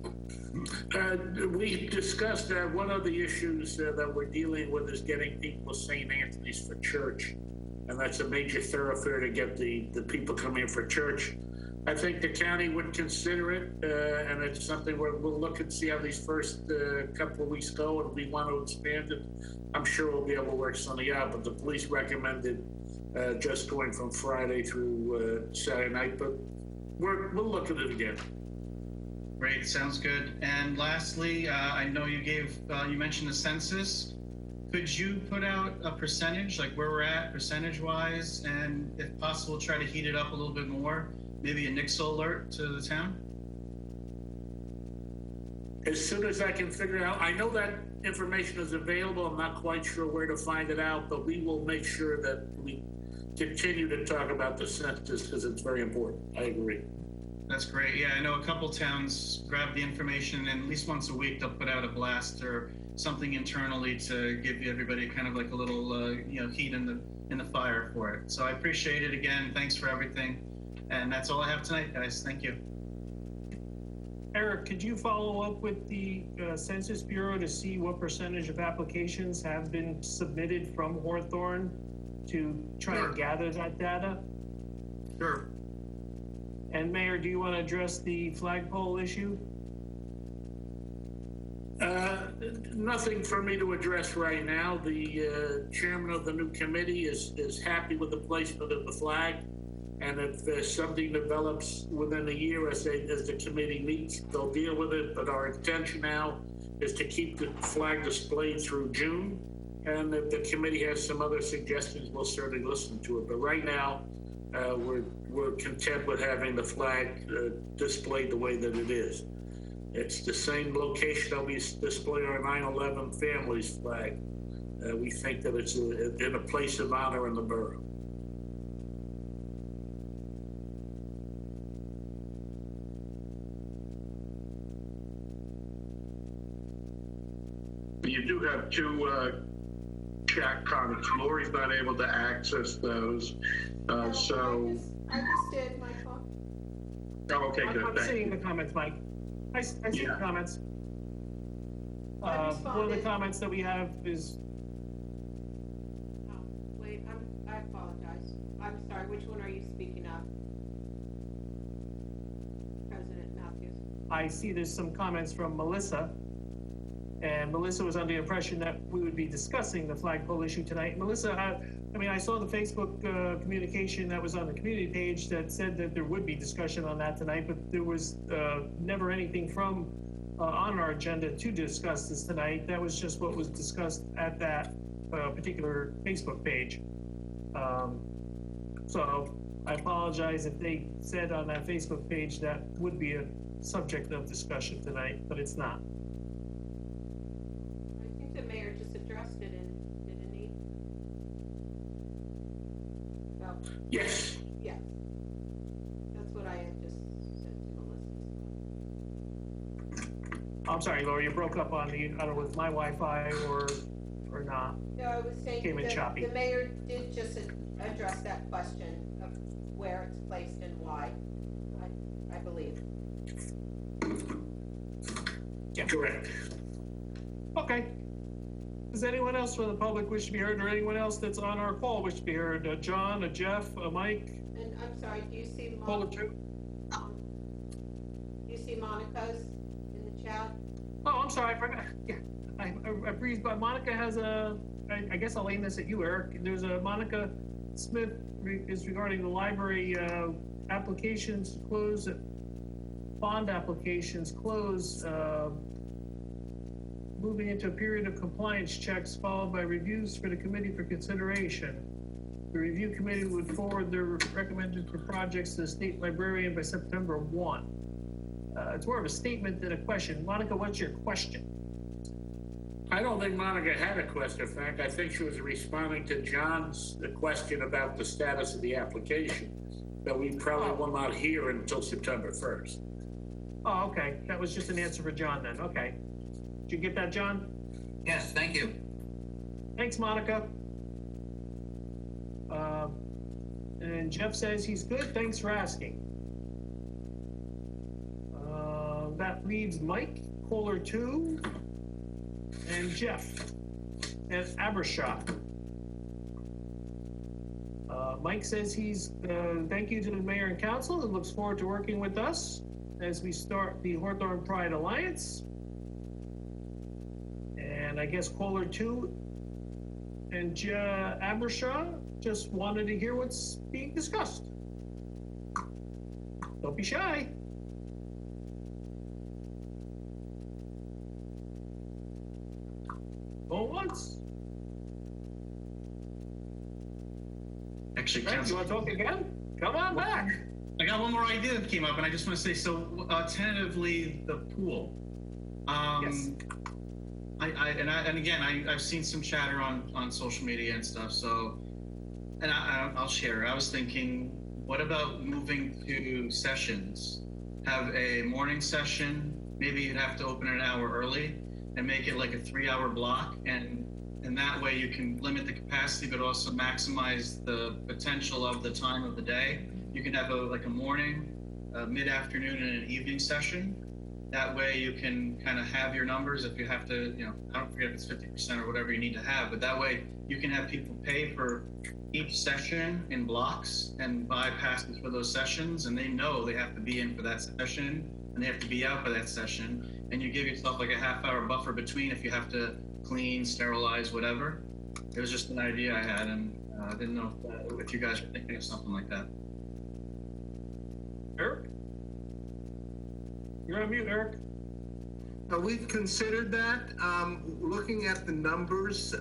S7: We discussed that one of the issues that we're dealing with is getting people to St. Anthony's for church. And that's a major thoroughfare to get the people coming in for church. I think the county would consider it, and it's something where we'll look and see how these first couple of weeks go, and if we want to expand it, I'm sure we'll be able to work something out, but the police recommended just going from Friday through Saturday night, but we'll look at it again.
S13: Great, sounds good. And lastly, I know you mentioned the census. Could you put out a percentage, like where we're at percentage-wise, and if possible, try to heat it up a little bit more? Maybe a NICSA alert to the town?
S7: As soon as I can figure it out, I know that information is available. I'm not quite sure where to find it out, but we will make sure that we continue to talk about the census because it's very important. I agree.
S13: That's great. Yeah, I know a couple towns grab the information and at least once a week they'll put out a blast or something internally to give everybody kind of like a little heat in the fire for it. So I appreciate it again. Thanks for everything. And that's all I have tonight, guys. Thank you.
S1: Eric, could you follow up with the Census Bureau to see what percentage of applications have been submitted from Hawthorne to try and gather that data?
S13: Sure.
S1: And Mayor, do you want to address the flagpole issue?
S7: Nothing for me to address right now. The chairman of the new committee is happy with the placement of the flag. And if something develops within a year as the committee meets, they'll deal with it. But our intention now is to keep the flag displayed through June. And if the committee has some other suggestions, we'll certainly listen to it. But right now, we're content with having the flag displayed the way that it is. It's the same location that we display our 9/11 families flag. We think that it's in a place of honor in the borough.
S8: You do have two chat comments. Lori's not able to access those.
S2: I just did, Michael.
S8: Oh, okay, good.
S1: I'm seeing the comments, Mike. I see the comments. One of the comments that we have is.
S2: Oh, wait, I apologize. I'm sorry, which one are you speaking of? President Matthews.
S1: I see there's some comments from Melissa. And Melissa was under the impression that we would be discussing the flagpole issue tonight. Melissa, I mean, I saw the Facebook communication that was on the community page that said that there would be discussion on that tonight, but there was never anything from on our agenda to discuss this tonight. That was just what was discussed at that particular Facebook page. So I apologize if they said on that Facebook page that would be a subject of discussion tonight, but it's not.
S2: I think the mayor just addressed it, didn't he? Well,
S7: Yes.
S2: yes. That's what I had just said to Melissa.
S1: I'm sorry, Laura, you broke up on the, I don't know, with my Wi-Fi or not.
S2: No, I was saying
S1: Came in choppy.
S2: the mayor did just address that question of where it's placed and why, I believe.
S1: Yeah.
S7: Correct.
S1: Okay. Does anyone else from the public wish to be heard, or anyone else that's on our call wish to be heard? John, Jeff, Mike?
S2: And I'm sorry, do you see
S1: Caller two?
S2: Do you see Monica's in the chat?
S1: Oh, I'm sorry, I forgot. Yeah, I breezed by. Monica has I guess I'll aim this at you, Eric. There's a Monica Smith is regarding the library applications close, bond applications close, moving into a period of compliance checks followed by reviews for the committee for consideration. The review committee would forward their recommended for projects to the state librarian by September 1. It's more of a statement than a question. Monica, what's your question?
S7: I don't think Monica had a question, Frank. I think she was responding to John's question about the status of the application, that we probably will not hear until September 1st.
S1: Oh, okay. That was just an answer for John then. Okay. Did you get that, John?
S10: Yes, thank you.
S1: Thanks, Monica. And Jeff says he's good. Thanks for asking. That leaves Mike, Kohler 2, and Jeff, and Abershaw. Mike says he's, thank you to the mayor and council and looks forward to working with us as we start the Hawthorne Pride Alliance. And I guess Kohler 2 and Abershaw just wanted to hear what's being discussed. Don't be shy. Go once.
S13: Actually,
S1: Frank, you want to talk again? Come on back.
S13: I got one more idea that came up, and I just want to say, so tentatively, the pool.
S1: Yes.
S13: I've seen some chatter on social media and stuff. So, and I'll share. I was thinking, what about moving to sessions? Have a morning session. Maybe you'd have to open an hour early and make it like a 3-hour block, and that way you can limit the capacity, but also maximize the potential of the time of the day. You can have a morning, a mid-afternoon, and an evening session. That way you can kind of have your numbers if you have to, I don't forget if it's 50% or whatever you need to have, but that way you can have people pay for each session in blocks and buy passes for those sessions, and they know they have to be in for that session and they have to be out for that session, and you give yourself like a half-hour buffer between if you have to clean, sterilize, whatever. It was just an idea I had, and I didn't know if you guys were thinking of something like that.
S1: Eric? You're on mute, Eric.
S6: We've considered that. Looking at the numbers,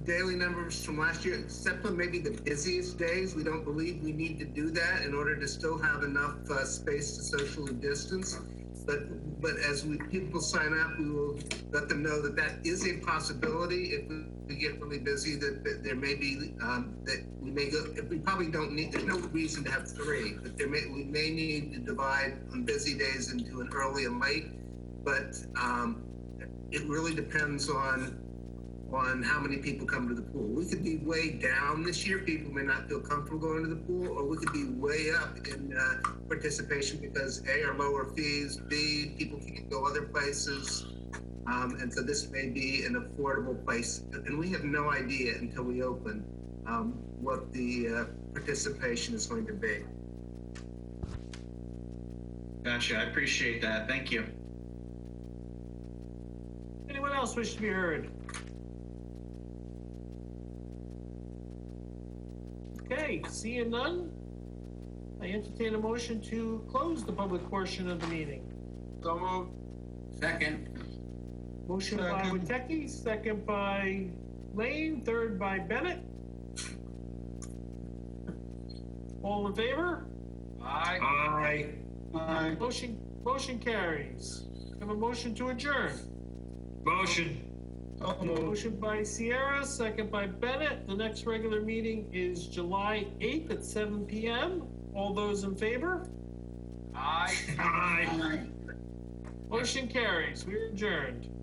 S6: daily numbers from last year, except for maybe the busiest days, we don't believe we need to do that in order to still have enough space to socially distance. But as people sign up, we will let them know that is a possibility. If we get really busy, that there may be that we may go. If we probably don't need. There's no reason to have 3, but we may need to divide on busy days into an early and late. But it really depends on how many people come to the pool. We could be way down this year. People may not feel comfortable going to the pool, or we could be way up in participation because A, are lower fees, B, people can't go other places. And so this may be an affordable place. And we have no idea until we open what the participation is going to be.
S13: Gotcha. I appreciate that. Thank you.
S1: Anyone else wish to be heard? Okay, seeing none, I entertain a motion to close the public portion of the meeting.
S5: So moved.
S10: Second.
S1: Motion by Witecki, second by Lane, third by Bennett. All in favor?
S5: Aye.
S4: Aye.
S1: Motion carries. Have a motion to adjourn.
S4: Motion.
S1: Motion by Sierra, second by Bennett. The next regular meeting is July 8th at 7 p.m. All those in favor?
S5: Aye.
S4: Aye.
S1: Motion carries. We're adjourned.